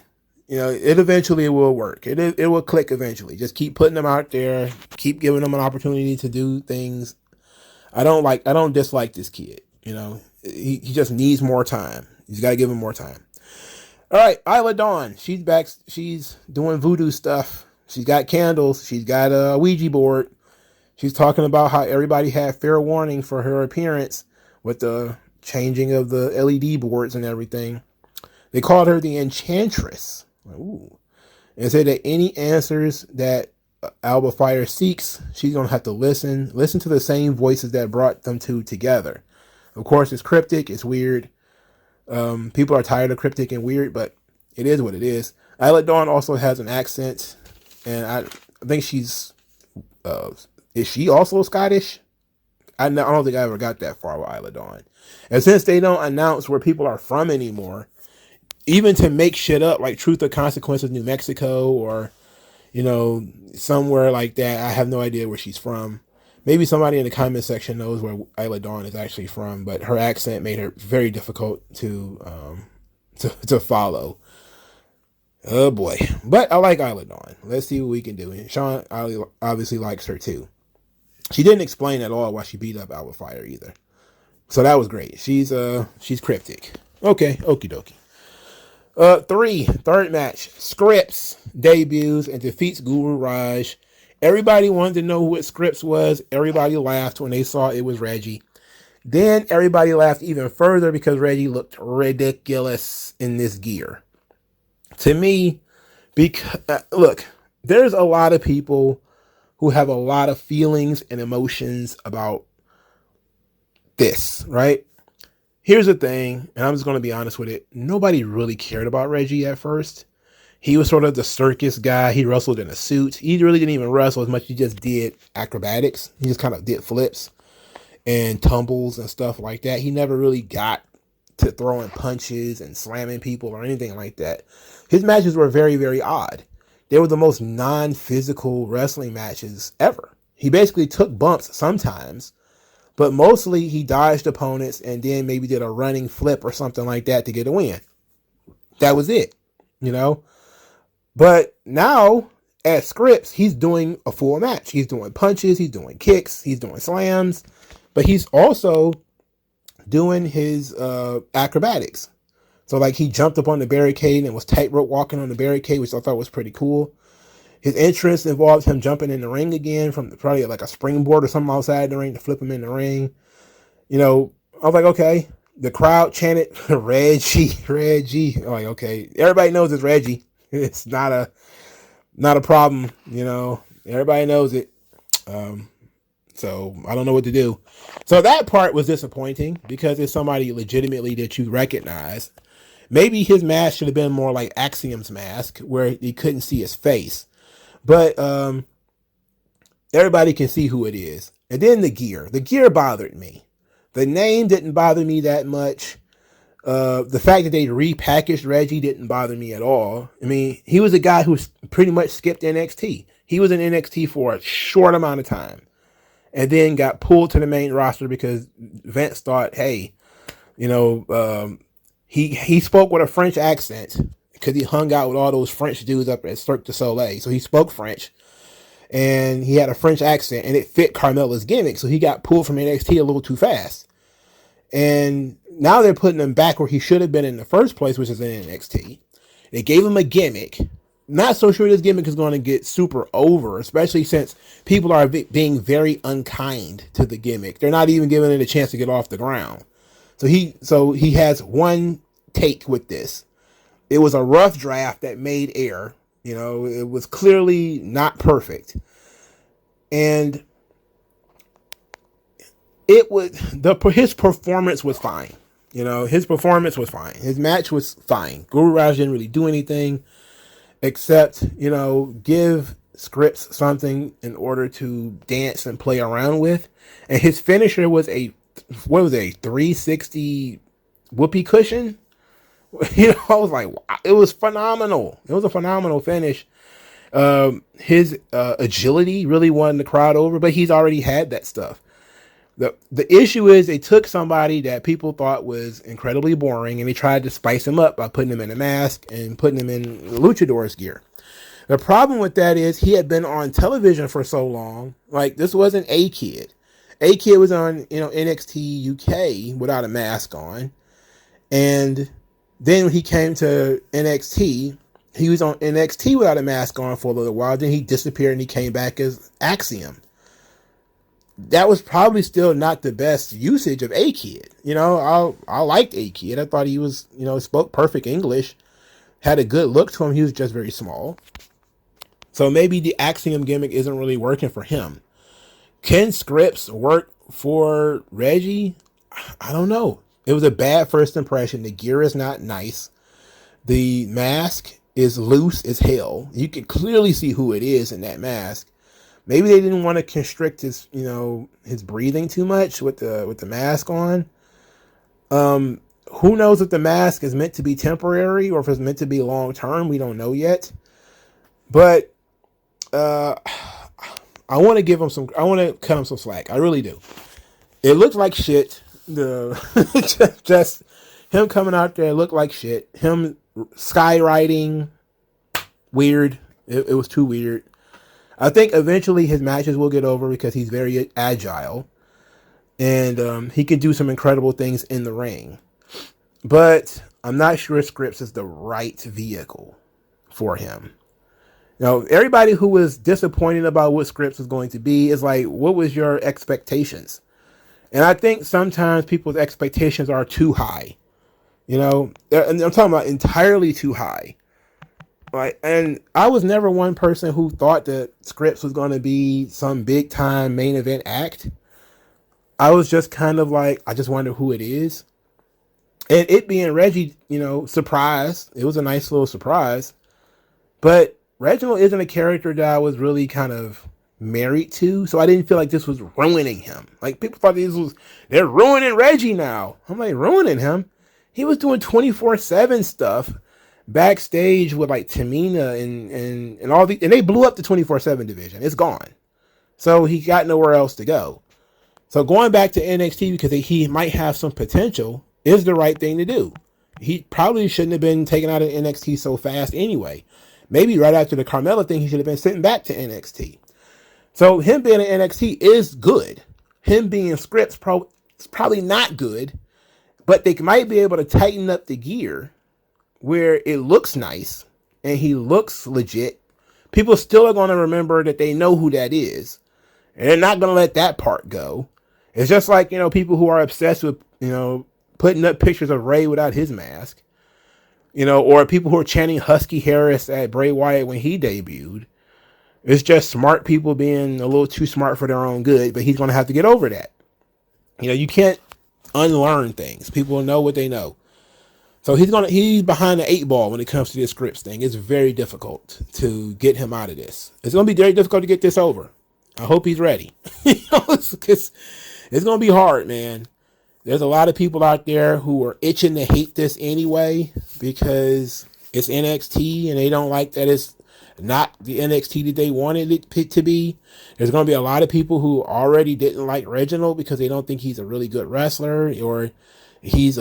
It eventually will work. It will click eventually. Just keep putting them out there. Keep giving them an opportunity to do things. I don't dislike this kid. He just needs more time. He's got to give him more time. All right, Isla Dawn. She's back. She's doing voodoo stuff. She's got candles. She's got a Ouija board. She's talking about how everybody had fair warning for her appearance with the changing of the LED boards and everything. They called her the Enchantress. Ooh. And said that any answers that Alba Fire seeks, she's going to have to listen to the same voices that brought them two together. Of course, it's cryptic. It's weird. People are tired of cryptic and weird, but it is what it is. Isla Dawn also has an accent, and I think she's, is she also Scottish? I don't think I ever got that far with Isla Dawn. And since they don't announce where people are from anymore, even to make shit up like Truth or Consequences, New Mexico, or, somewhere like that, I have no idea where she's from. Maybe somebody in the comment section knows where Isla Dawn is actually from, but her accent made her very difficult to follow. Oh boy. But I like Isla Dawn. Let's see what we can do. And Sean obviously likes her too. She didn't explain at all why she beat up Alba Fire either. So that was great. She's cryptic. Okay, okie dokie. Third match. Scrypts debuts and defeats Guru Raj. Everybody wanted to know what Scrypts was. Everybody laughed when they saw it was Reggie. Then everybody laughed even further because Reggie looked ridiculous in this gear. To me, look, there's a lot of people who have a lot of feelings and emotions about this, right? Here's the thing, and I'm just going to be honest with it. Nobody really cared about Reggie at first. He was sort of the circus guy. He wrestled in a suit. He really didn't even wrestle as much. He just did acrobatics. He just kind of did flips and tumbles and stuff like that. He never really got to throwing punches and slamming people or anything like that. His matches were very, very odd. They were the most non-physical wrestling matches ever. He basically took bumps sometimes, but mostly he dodged opponents and then maybe did a running flip or something like that to get a win. That was it, But now at Scrypts, he's doing a full match. He's doing punches, he's doing kicks, he's doing slams, but he's also doing his acrobatics. So like he jumped up on the barricade and was tightrope walking on the barricade, which I thought was pretty cool. His entrance involved him jumping in the ring again from probably like a springboard or something outside the ring to flip him in the ring. I was like, okay. The crowd chanted Reggie, Reggie. I'm like, okay, everybody knows it's Reggie. It's not a problem, Everybody knows it. So I don't know what to do. So that part was disappointing because it's somebody legitimately that you recognize. Maybe his mask should have been more like Axiom's mask, where you couldn't see his face. But everybody can see who it is. And then the gear. The gear bothered me. The name didn't bother me that much. The fact that they repackaged Reggie didn't bother me at all. I mean, he was a guy who pretty much skipped NXT. He was in NXT for a short amount of time and then got pulled to the main roster because Vince thought, hey, he spoke with a French accent because he hung out with all those French dudes up at Cirque du Soleil. So he spoke French and he had a French accent and it fit Carmella's gimmick. So he got pulled from NXT a little too fast. And now they're putting him back where he should have been in the first place, which is in NXT. They gave him a gimmick. Not so sure this gimmick is going to get super over, especially since people are being very unkind to the gimmick. They're not even giving it a chance to get off the ground. So he has one take with this. It was a rough draft that made air. You know, it was clearly not perfect. And his performance was fine. You know, his performance was fine. His match was fine. Guru Raj didn't really do anything except, you know, give Scrypts something in order to dance and play around with. And his finisher was a 360 whoopee cushion. You know, I was like, wow, it was phenomenal. It was a phenomenal finish. His agility really won the crowd over, but he's already had that stuff. The issue is they took somebody that people thought was incredibly boring and they tried to spice him up by putting him in a mask and putting him in luchador's gear. The problem with that is he had been on television for so long. Like, this wasn't A-Kid. A-Kid was on, you know, NXT UK without a mask on. And then when he came to NXT, he was on NXT without a mask on for a little while. Then he disappeared and he came back as Axiom. That was probably still not the best usage of A-Kid. You know, I liked A-Kid. I thought he was, you know, spoke perfect English, had a good look to him. He was just very small. So maybe the Axiom gimmick isn't really working for him. Can Scrypts work for Reggie? I don't know. It was a bad first impression. The gear is not nice. The mask is loose as hell. You can clearly see who it is in that mask. Maybe they didn't want to constrict his, you know, his breathing too much with the mask on. Who knows if the mask is meant to be temporary or if it's meant to be long term? We don't know yet. But I want to give him some. I want to cut him some slack. I really do. It looked like shit. Just him coming out there looked like shit. Him skywriting, weird. It was too weird. I think eventually his matches will get over because he's very agile. And he can do some incredible things in the ring. But I'm not sure Scrypts is the right vehicle for him. You know, everybody who was disappointed about what Scrypts was going to be is like, what was your expectations? And I think sometimes people's expectations are too high. You know, and I'm talking about entirely too high. Right? And I was never one person who thought that Scrypts was going to be some big time main event act. I was just kind of like, I just wonder who it is. And it being Reggie, you know, surprise. It was a nice little surprise. But Reginald isn't a character that I was really kind of married to. So I didn't feel like this was ruining him. Like, people thought they're ruining Reggie now. I'm like, ruining him? He was doing 24/7 stuff backstage with like Tamina and all the, and they blew up the 24/7 division. It's gone. So he got nowhere else to go. So going back to NXT because he might have some potential is the right thing to do. He probably shouldn't have been taken out of NXT so fast anyway. Maybe right after the Carmella thing, he should have been sitting back to NXT. So him being in NXT is good. Him being Scrypts probably not good, but they might be able to tighten up the gear where it looks nice and he looks legit. People still are going to remember that they know who that is. And they're not going to let that part go. It's just like, you know, people who are obsessed with, you know, putting up pictures of Ray without his mask. You know, or people who are chanting Husky Harris at Bray Wyatt when he debuted. It's just smart people being a little too smart for their own good, but he's going to have to get over that. You know, you can't unlearn things. People know what they know. So he's behind the 8 ball when it comes to this Scrypts thing. It's very difficult to get him out of this. It's going to be very difficult to get this over. I hope he's ready. It's going to be hard, man. There's a lot of people out there who are itching to hate this anyway because it's NXT and they don't like that it's not the NXT that they wanted it to be. There's going to be a lot of people who already didn't like Reginald because they don't think he's a really good wrestler or he's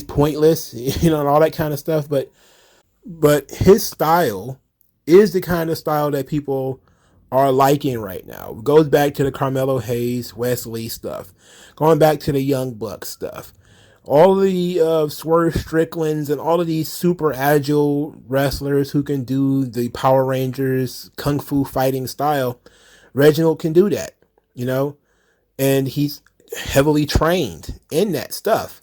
pointless, you know, and all that kind of stuff. But his style is the kind of style that people are liking right now. It goes back to the Carmelo Hayes, Wesley stuff. Going back to the Young Bucks stuff. All the Swerve Stricklands and all of these super agile wrestlers who can do the Power Rangers Kung Fu fighting style. Reginald can do that, you know, and he's heavily trained in that stuff.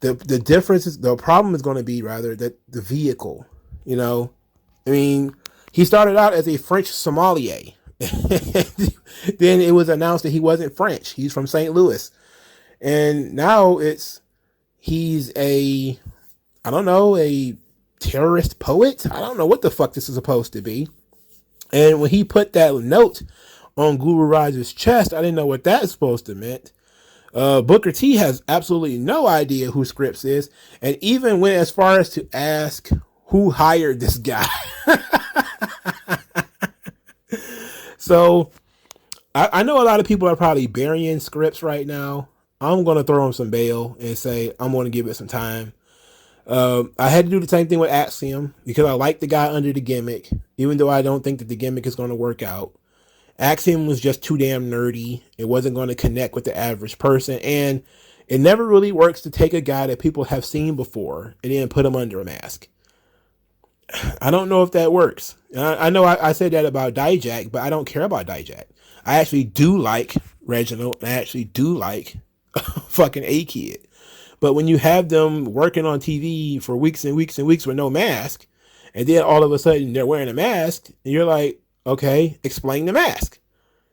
The difference is, the problem is going to be rather that the vehicle, you know, I mean, He started out as a French sommelier. Then it was announced that he wasn't French. He's from St. Louis. And now he's I don't know, a terrorist poet. I don't know what the fuck this is supposed to be. And when he put that note on Guru Raja's chest, I didn't know what that was supposed to mean. Booker T has absolutely no idea who Scrypts is, and even went as far as to ask who hired this guy. So I know a lot of people are probably burying Scrypts right now. I'm going to throw him some bail and say I'm going to give it some time. I had to do the same thing with Axiom because I like the guy under the gimmick, even though I don't think that the gimmick is going to work out. Axiom was just too damn nerdy. It wasn't going to connect with the average person. And it never really works to take a guy that people have seen before and then put him under a mask. I don't know if that works. I know I said that about Dijak, but I don't care about Dijak. I actually do like Reginald. And I actually do like fucking A-Kid. But when you have them working on TV for weeks and weeks and weeks with no mask, and then all of a sudden they're wearing a mask, and you're like, okay, explain the mask.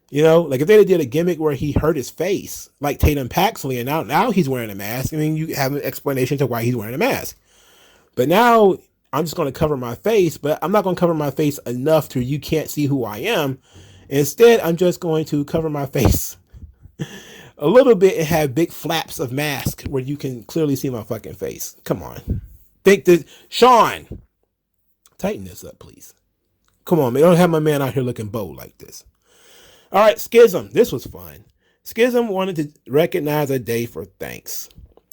You know, like if they did a gimmick where he hurt his face, like Tatum Paxley, and now he's wearing a mask, I mean, you have an explanation to why he's wearing a mask. But now I'm just going to cover my face, but I'm not going to cover my face enough to you can't see who I am. Instead, I'm just going to cover my face a little bit and have big flaps of mask where you can clearly see my fucking face. Come on. Think this. Sean, tighten this up, please. Come on, man. Don't have my man out here looking bold like this. All right, Schism. This was fun. Schism wanted to recognize a day for thanks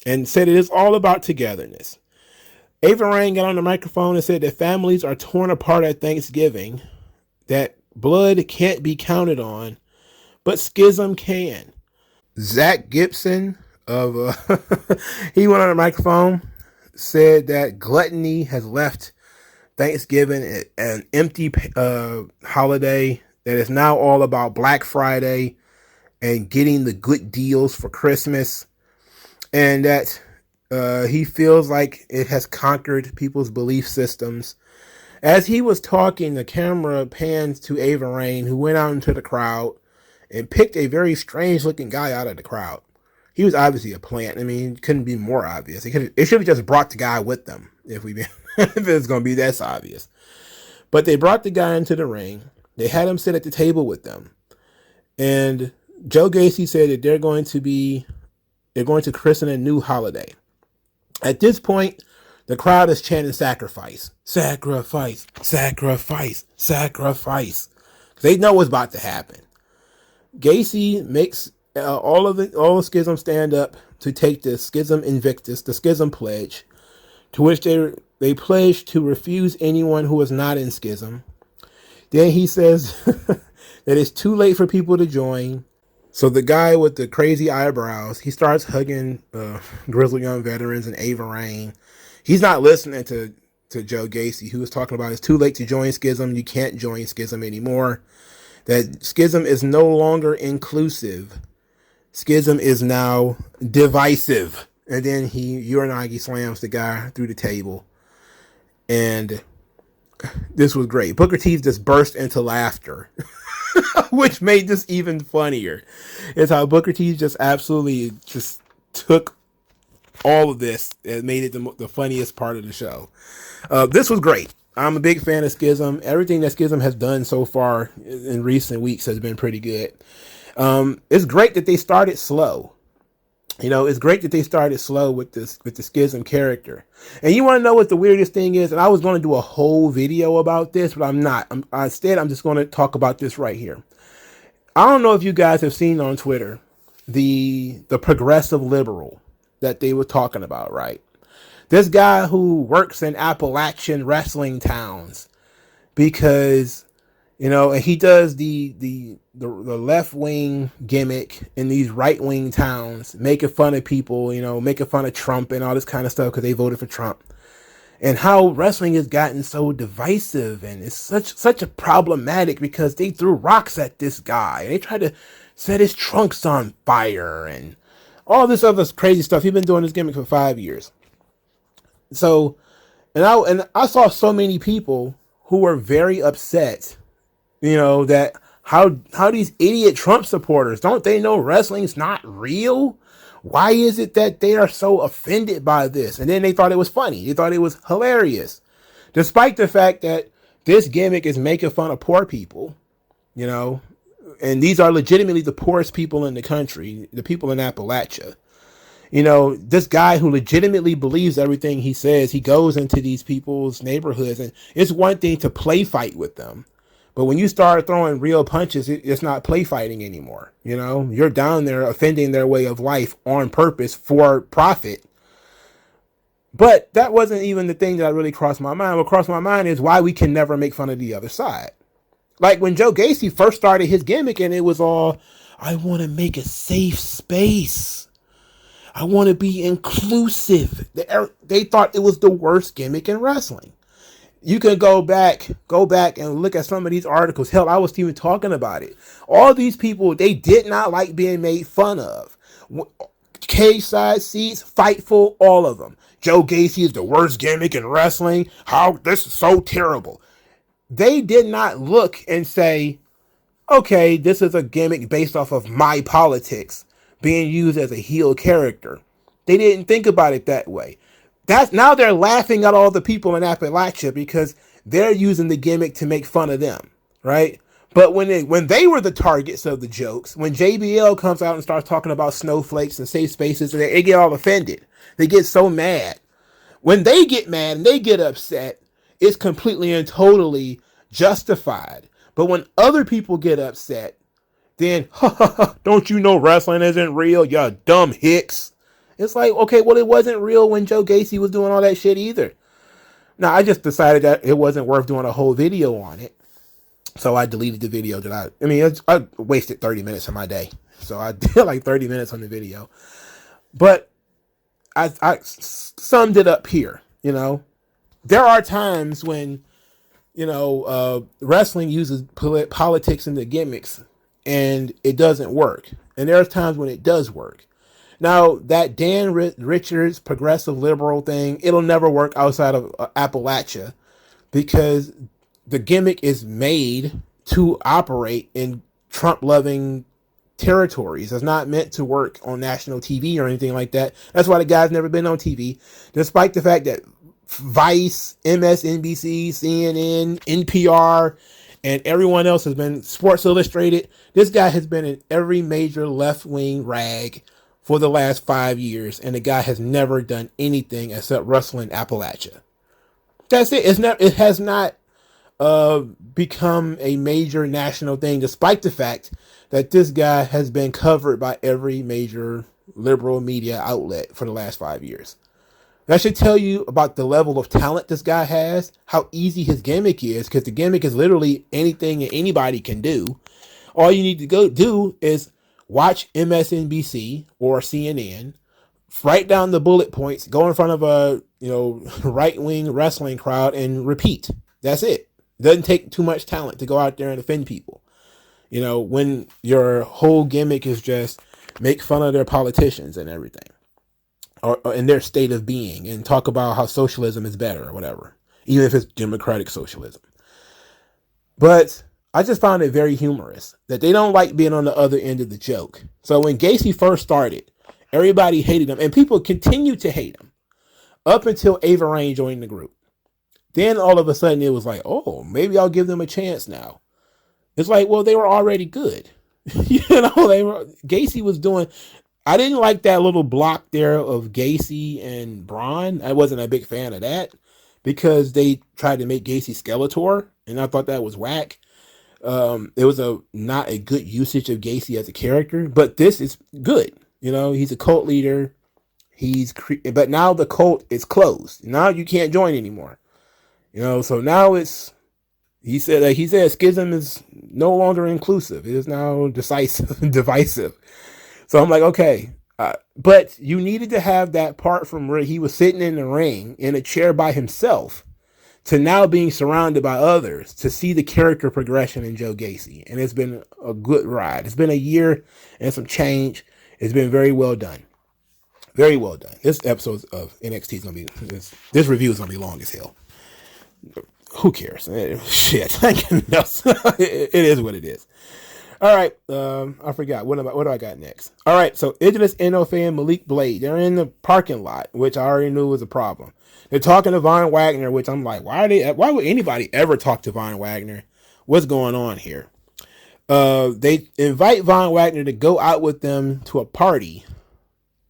and said it is all about togetherness. Ava Rain got on the microphone and said that families are torn apart at Thanksgiving, that blood can't be counted on, but Schism can. Zach Gibson he went on the microphone, said that gluttony has left Thanksgiving an empty holiday, that is now all about Black Friday and getting the good deals for Christmas, and that he feels like it has conquered people's belief systems. As he was talking, the camera pans to Ava Rain, who went out into the crowd and picked a very strange looking guy out of the crowd. He was obviously a plant. I mean, it couldn't be more obvious. It should have just brought the guy with them if it's going to be that obvious. But they brought the guy into the ring. They had him sit at the table with them. And Joe Gacy said that they're going to christen a new holiday. At this point, the crowd is chanting sacrifice, sacrifice, sacrifice, sacrifice. They know what's about to happen. Gacy makes all of Schism stand up to take the Schism Invictus, the Schism Pledge, to which they pledge to refuse anyone who is not in Schism. Then he says that it's too late for people to join. So the guy with the crazy eyebrows, he starts hugging Grizzled Young Veterans and Ava Rain. He's not listening to Joe Gacy, who was talking about it's too late to join Schism. You can't join Schism anymore. That Schism is no longer inclusive. Schism is now divisive. And then Uranagi slams the guy through the table. And this was great. Booker T just burst into laughter, which made this even funnier. It's how Booker T just absolutely just took all of this and made it the funniest part of the show. This was great. I'm a big fan of Schism. Everything that Schism has done so far in recent weeks has been pretty good. It's great that they started slow. You know, it's great that they started slow with the Schism character. And you want to know what the weirdest thing is? And I was going to do a whole video about this, but I'm not. Instead, I'm just going to talk about this right here. I don't know if you guys have seen on Twitter the progressive liberal that they were talking about, right? This guy who works in Appalachian wrestling towns because, you know, and he does the left wing gimmick in these right wing towns, making fun of people, you know, making fun of Trump and all this kind of stuff because they voted for Trump, and how wrestling has gotten so divisive and it's such a problematic because they threw rocks at this guy and they tried to set his trunks on fire and all this other crazy stuff. He's been doing this gimmick for 5 years. So, and I saw so many people who were very upset, that how these idiot Trump supporters, don't they know wrestling's not real? Why is it that they are so offended by this? And then they thought it was funny. They thought it was hilarious. Despite the fact that this gimmick is making fun of poor people, and these are legitimately the poorest people in the country, the people in Appalachia. This guy who legitimately believes everything he says, he goes into these people's neighborhoods, and it's one thing to play fight with them. But when you start throwing real punches, it's not play fighting anymore. You're down there offending their way of life on purpose for profit. But that wasn't even the thing that really crossed my mind. What crossed my mind is why we can never make fun of the other side. Like when Joe Gacy first started his gimmick and it was all, I want to make a safe space. I want to be inclusive. They thought it was the worst gimmick in wrestling. You can go back and look at some of these articles. Hell, I was even talking about it. All these people, they did not like being made fun of. Cage side seats, Fightful, all of them. Joe Gacy is the worst gimmick in wrestling. How this is so terrible. They did not look and say, okay, this is a gimmick based off of my politics being used as a heel character. They didn't think about it that way. Now they're laughing at all the people in Appalachia because they're using the gimmick to make fun of them, right? But when they were the targets of the jokes, when JBL comes out and starts talking about snowflakes and safe spaces, they get all offended. They get so mad. When they get mad and they get upset, it's completely and totally justified. But when other people get upset, then, don't you know wrestling isn't real, you dumb hicks? It's like, okay, well, it wasn't real when Joe Gacy was doing all that shit either. Now, I just decided that it wasn't worth doing a whole video on it. So I deleted the video I wasted 30 minutes of my day. So I did like 30 minutes on the video. But I summed it up here, There are times when, wrestling uses politics and the gimmicks and it doesn't work. And there are times when it does work. Now, that Dan Richards progressive liberal thing, it'll never work outside of Appalachia because the gimmick is made to operate in Trump-loving territories. It's not meant to work on national TV or anything like that. That's why the guy's never been on TV, despite the fact that Vice, MSNBC, CNN, NPR, and everyone else has been Sports Illustrated. This guy has been in every major left-wing rag for the last 5 years, and the guy has never done anything except wrestle in Appalachia. That's it. It has not become a major national thing, despite the fact that this guy has been covered by every major liberal media outlet for the last 5 years. That should tell you about the level of talent this guy has, how easy his gimmick is, because the gimmick is literally anything that anybody can do. All you need to go do is watch MSNBC or CNN, write down the bullet points, go in front of a right-wing wrestling crowd and repeat. That's it. It doesn't take too much talent to go out there and offend people. When your whole gimmick is just make fun of their politicians and everything. Or in their state of being and talk about how socialism is better or whatever, even if it's democratic socialism. But I just found it very humorous that they don't like being on the other end of the joke. So when Gacy first started, everybody hated him and people continued to hate him up until Ava Raine joined the group. Then all of a sudden it was like, oh, maybe I'll give them a chance now. It's like, well, they were already good. Gacy was doing... I didn't like that little block there of Gacy and Braun. I wasn't a big fan of that because they tried to make Gacy Skeletor, and I thought that was whack. It was not a good usage of Gacy as a character, but this is good. He's a cult leader. But now the cult is closed. Now you can't join anymore. So now he said Schism is no longer inclusive. It is now divisive. So I'm like, okay, but you needed to have that part from where he was sitting in the ring in a chair by himself to now being surrounded by others to see the character progression in Joe Gacy. And it's been a good ride. It's been a year and some change. It's been very well done. Very well done. This episode of NXT is going to be, this review is going to be long as hell. who cares? Shit, it is what it is. All right, I forgot. What do I got next? All right, so Idris Enofe and Malik Blade, they're in the parking lot, which I already knew was a problem. They're talking to Von Wagner, which I'm like, why would anybody ever talk to Von Wagner? What's going on here? They invite Von Wagner to go out with them to a party.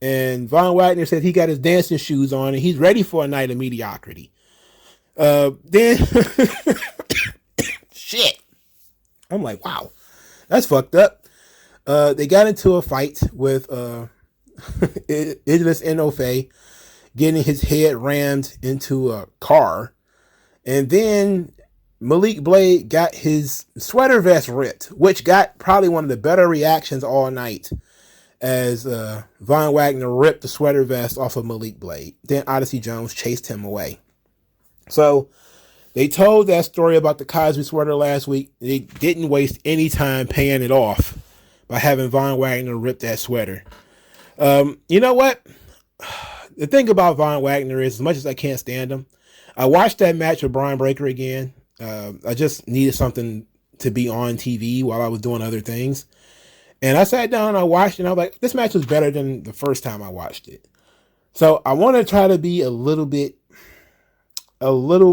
And Von Wagner said he got his dancing shoes on and he's ready for a night of mediocrity. Then, shit. I'm like, wow, that's fucked up. They got into a fight with Idris Enofe, getting his head rammed into a car. And then Malik Blade got his sweater vest ripped, which got probably one of the better reactions all night, as Von Wagner ripped the sweater vest off of Malik Blade. Then Odyssey Jones chased him away. So they told that story about the Cosby sweater last week. They didn't waste any time paying it off by having Von Wagner rip that sweater. You know what? The thing about Von Wagner is, as much as I can't stand him, I watched that match with Brian Breaker again. I just needed something to be on TV while I was doing other things. And I sat down and I watched it and I was like, this match was better than the first time I watched it. So I want to try to be a little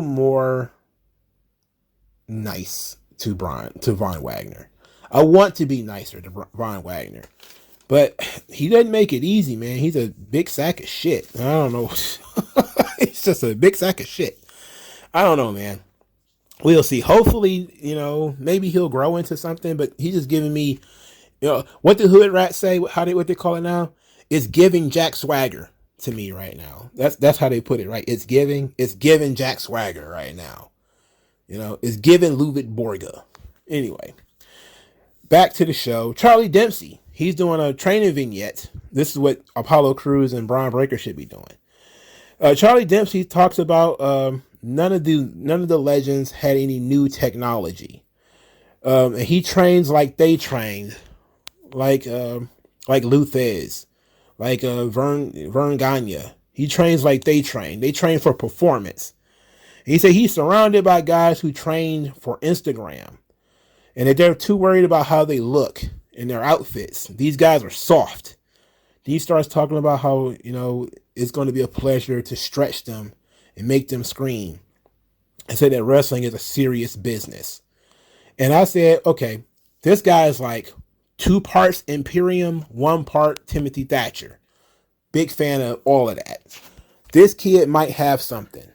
more nice to Von Wagner. I want to be nicer to Von Wagner. But he doesn't make it easy, man. He's a big sack of shit. I don't know. He's just a big sack of shit. I don't know, man. We'll see. Hopefully, maybe he'll grow into something, but he's just giving me, what the hood rats say, what they call it now? It's giving Jack Swagger to me right now. That's how they put it, right? It's giving Jack Swagger right now. It's giving Ludwig Borga. Anyway, back to the show. Charlie Dempsey, he's doing a training vignette. This is what Apollo Crews and Brian Breaker should be doing. Charlie Dempsey talks about none of the legends had any new technology. And he trains like they trained, like Luthez, like Vern Gagne. He trains like they train. They train for performance. He said he's surrounded by guys who train for Instagram, and that they're too worried about how they look in their outfits. These guys are soft. He starts talking about how, it's going to be a pleasure to stretch them and make them scream, and said that wrestling is a serious business. And I said, okay, this guy is like 2 parts Imperium, 1 part Timothy Thatcher. Big fan of all of that. This kid might have something.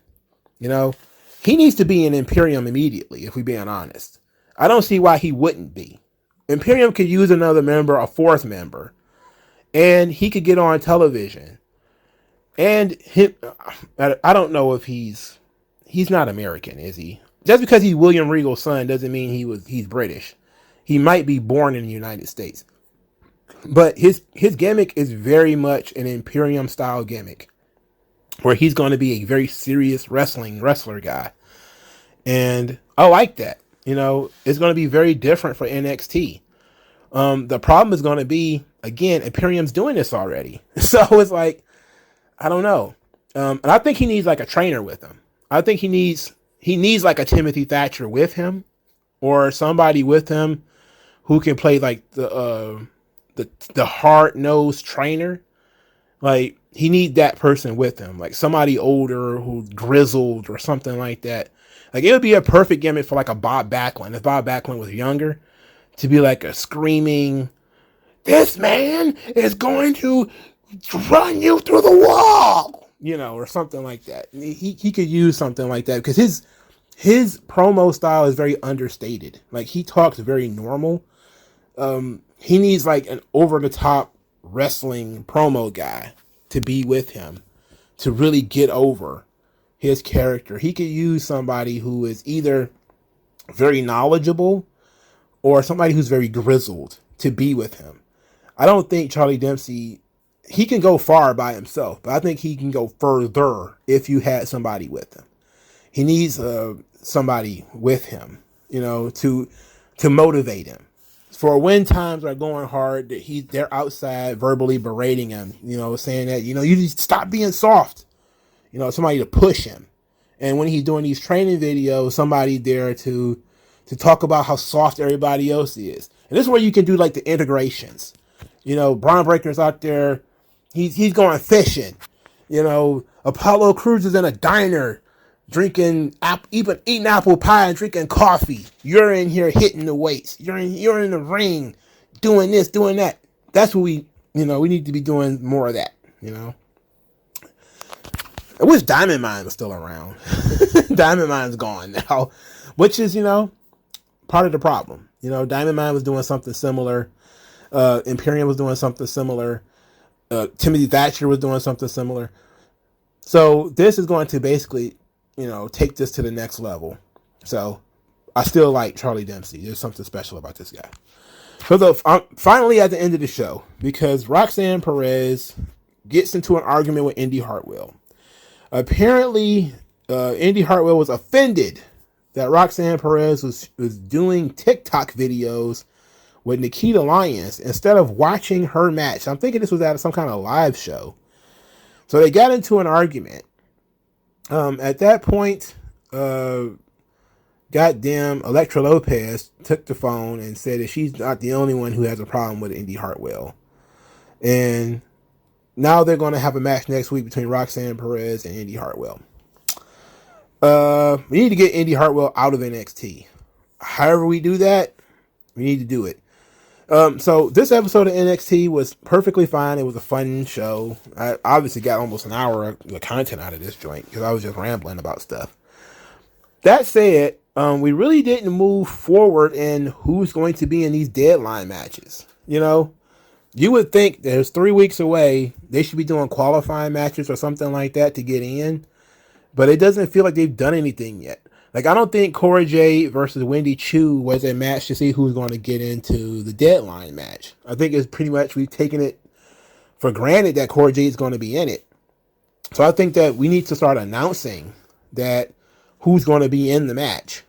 He needs to be in Imperium immediately, if we're being honest. I don't see why he wouldn't be. Imperium could use another member, a 4th member, and he could get on television. And I don't know if he's not American, is he? Just because he's William Regal's son doesn't mean he's British. He might be born in the United States. But his gimmick is very much an Imperium style gimmick, where he's going to be a very serious wrestler guy. And I like that. It's going to be very different for NXT. The problem is going to be, again, Imperium's doing this already. So it's like, I don't know. And I think he needs like a trainer with him. I think he needs like a Timothy Thatcher with him, or somebody with him who can play like the hard-nosed trainer. Like, he needs that person with him, like somebody older who's grizzled or something like that. Like, it would be a perfect gimmick for like a Bob Backlund, if Bob Backlund was younger, to be like a screaming, "This man is going to run you through the wall," or something like that. He could use something like that, because his promo style is very understated. Like, he talks very normal. He needs like an over-the-top wrestling promo guy to be with him to really get over his character. He could use somebody who is either very knowledgeable or somebody who's very grizzled to be with him. I don't think Charlie Dempsey, he can go far by himself, but I think he can go further if you had somebody with him. He needs somebody with him, to motivate him. For when times are going hard, they're outside verbally berating him, saying that, you need to stop being soft. Somebody to push him And when he's doing these training videos, somebody there to talk about how soft everybody else is. And this is where you can do like the integrations. You know, Braun Breaker's out there. He's going fishing. You know, Apollo Crews is in a diner drinking, eating apple pie and drinking coffee. You're in here hitting the weights. You're in the ring doing this, doing that. That's what we need to be doing more of that, you know. I wish Diamond Mine was still around. Diamond Mine's gone now, which is, you know, part of the problem. You know, Diamond Mine was doing something similar. Imperium was doing something similar. Timothy Thatcher was doing something similar. So this is going to basically, you know, take this to the next level. So I still like Charlie Dempsey. There's something special about this guy. So finally at the end of the show, because Roxanne Perez gets into an argument with Indy Hartwell. Apparently, Indy Hartwell was offended that Roxanne Perez was doing TikTok videos with Nikita Lyons instead of watching her match. I'm thinking this was at some kind of live show. So they got into an argument. At that point, goddamn Elektra Lopez took the phone and said that she's not the only one who has a problem with Indy Hartwell. And now they're going to have a match next week between Roxanne Perez and Indy Hartwell. We need to get Indy Hartwell out of NXT. However we do that, we need to do it. So this episode of NXT was perfectly fine. It was a fun show. I obviously got almost an hour of content out of this joint because I was just rambling about stuff. That said, we really didn't move forward in who's going to be in these deadline matches. You know, you would think that it's 3 weeks away. They should be doing qualifying matches or something like that to get in. But it doesn't feel like they've done anything yet. Like, I don't think Cora Jade versus Wendy Choo was a match to see who's going to get into the deadline match. I think it's pretty much we've taken it for granted that Cora Jade is going to be in it. So I think that we need to start announcing that who's going to be in the match.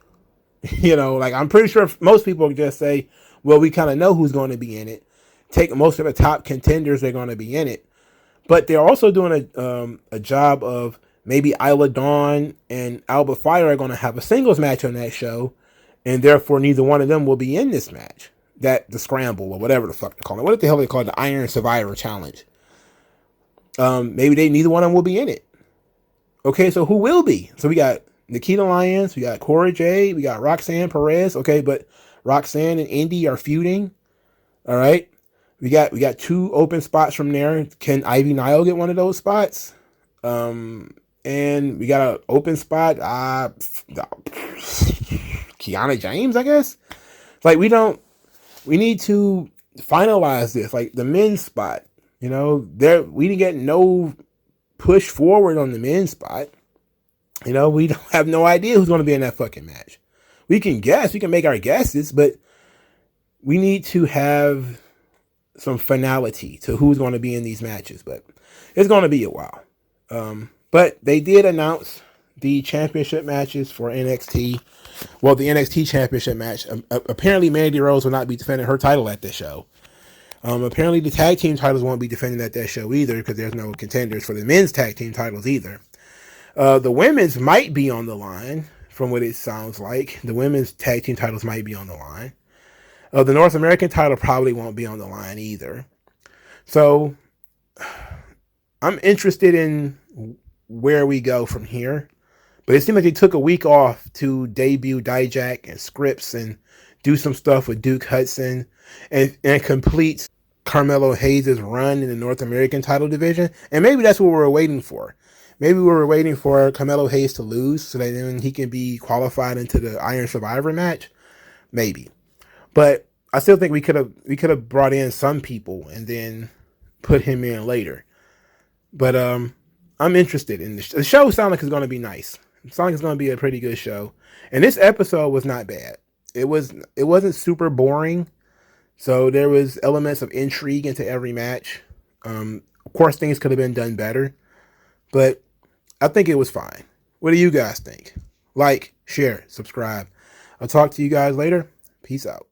You know, like, I'm pretty sure most people just say, well, we kind of know who's going to be in it. Take most of the top contenders, they're going to be in it. But they're also doing a job of maybe Isla Dawn and Alba Fire are going to have a singles match on that show, and therefore neither one of them will be in this match. The scramble or whatever the fuck they call it. What the hell they call it? The Iron Survivor Challenge. Maybe neither one of them will be in it. Okay, so who will be? So we got Nikita Lyons, we got Cora Jade, we got Roxanne Perez. Okay, but Roxanne and Indy are feuding. All right, we got 2 open spots from there. Can Ivy Nile get one of those spots? And we got an open spot. Kiana James, I guess. Like, we need to finalize this. Like, the men's spot, you know, we didn't get no push forward on the men's spot. You know, we don't have no idea who's going to be in that fucking match. We can guess, we can make our guesses, but we need to have some finality to who's going to be in these matches. But it's going to be a while. But they did announce the championship matches for NXT. Well, the NXT championship match. Apparently, Mandy Rose will not be defending her title at this show. Apparently, the tag team titles won't be defended at that show either because there's no contenders for the men's tag team titles either. The women's might be on the line, from what it sounds like. The women's tag team titles might be on the line. The North American title probably won't be on the line either. So, I'm interested in where we go from here. But it seemed like they took a week off to debut Dijak and Scrypts and do some stuff with Duke Hudson and complete Carmelo Hayes' run in the North American title division. And maybe that's what we were waiting for. Maybe we were waiting for Carmelo Hayes to lose so that then he can be qualified into the Iron Survivor match. Maybe. But I still think we could have brought in some people and then put him in later. But I'm interested in this. The show sounds like it's going to be nice. It sounds like it's going to be a pretty good show. And this episode was not bad. It wasn't super boring. So there was elements of intrigue into every match. Of course, things could have been done better. But I think it was fine. What do you guys think? Like, share, subscribe. I'll talk to you guys later. Peace out.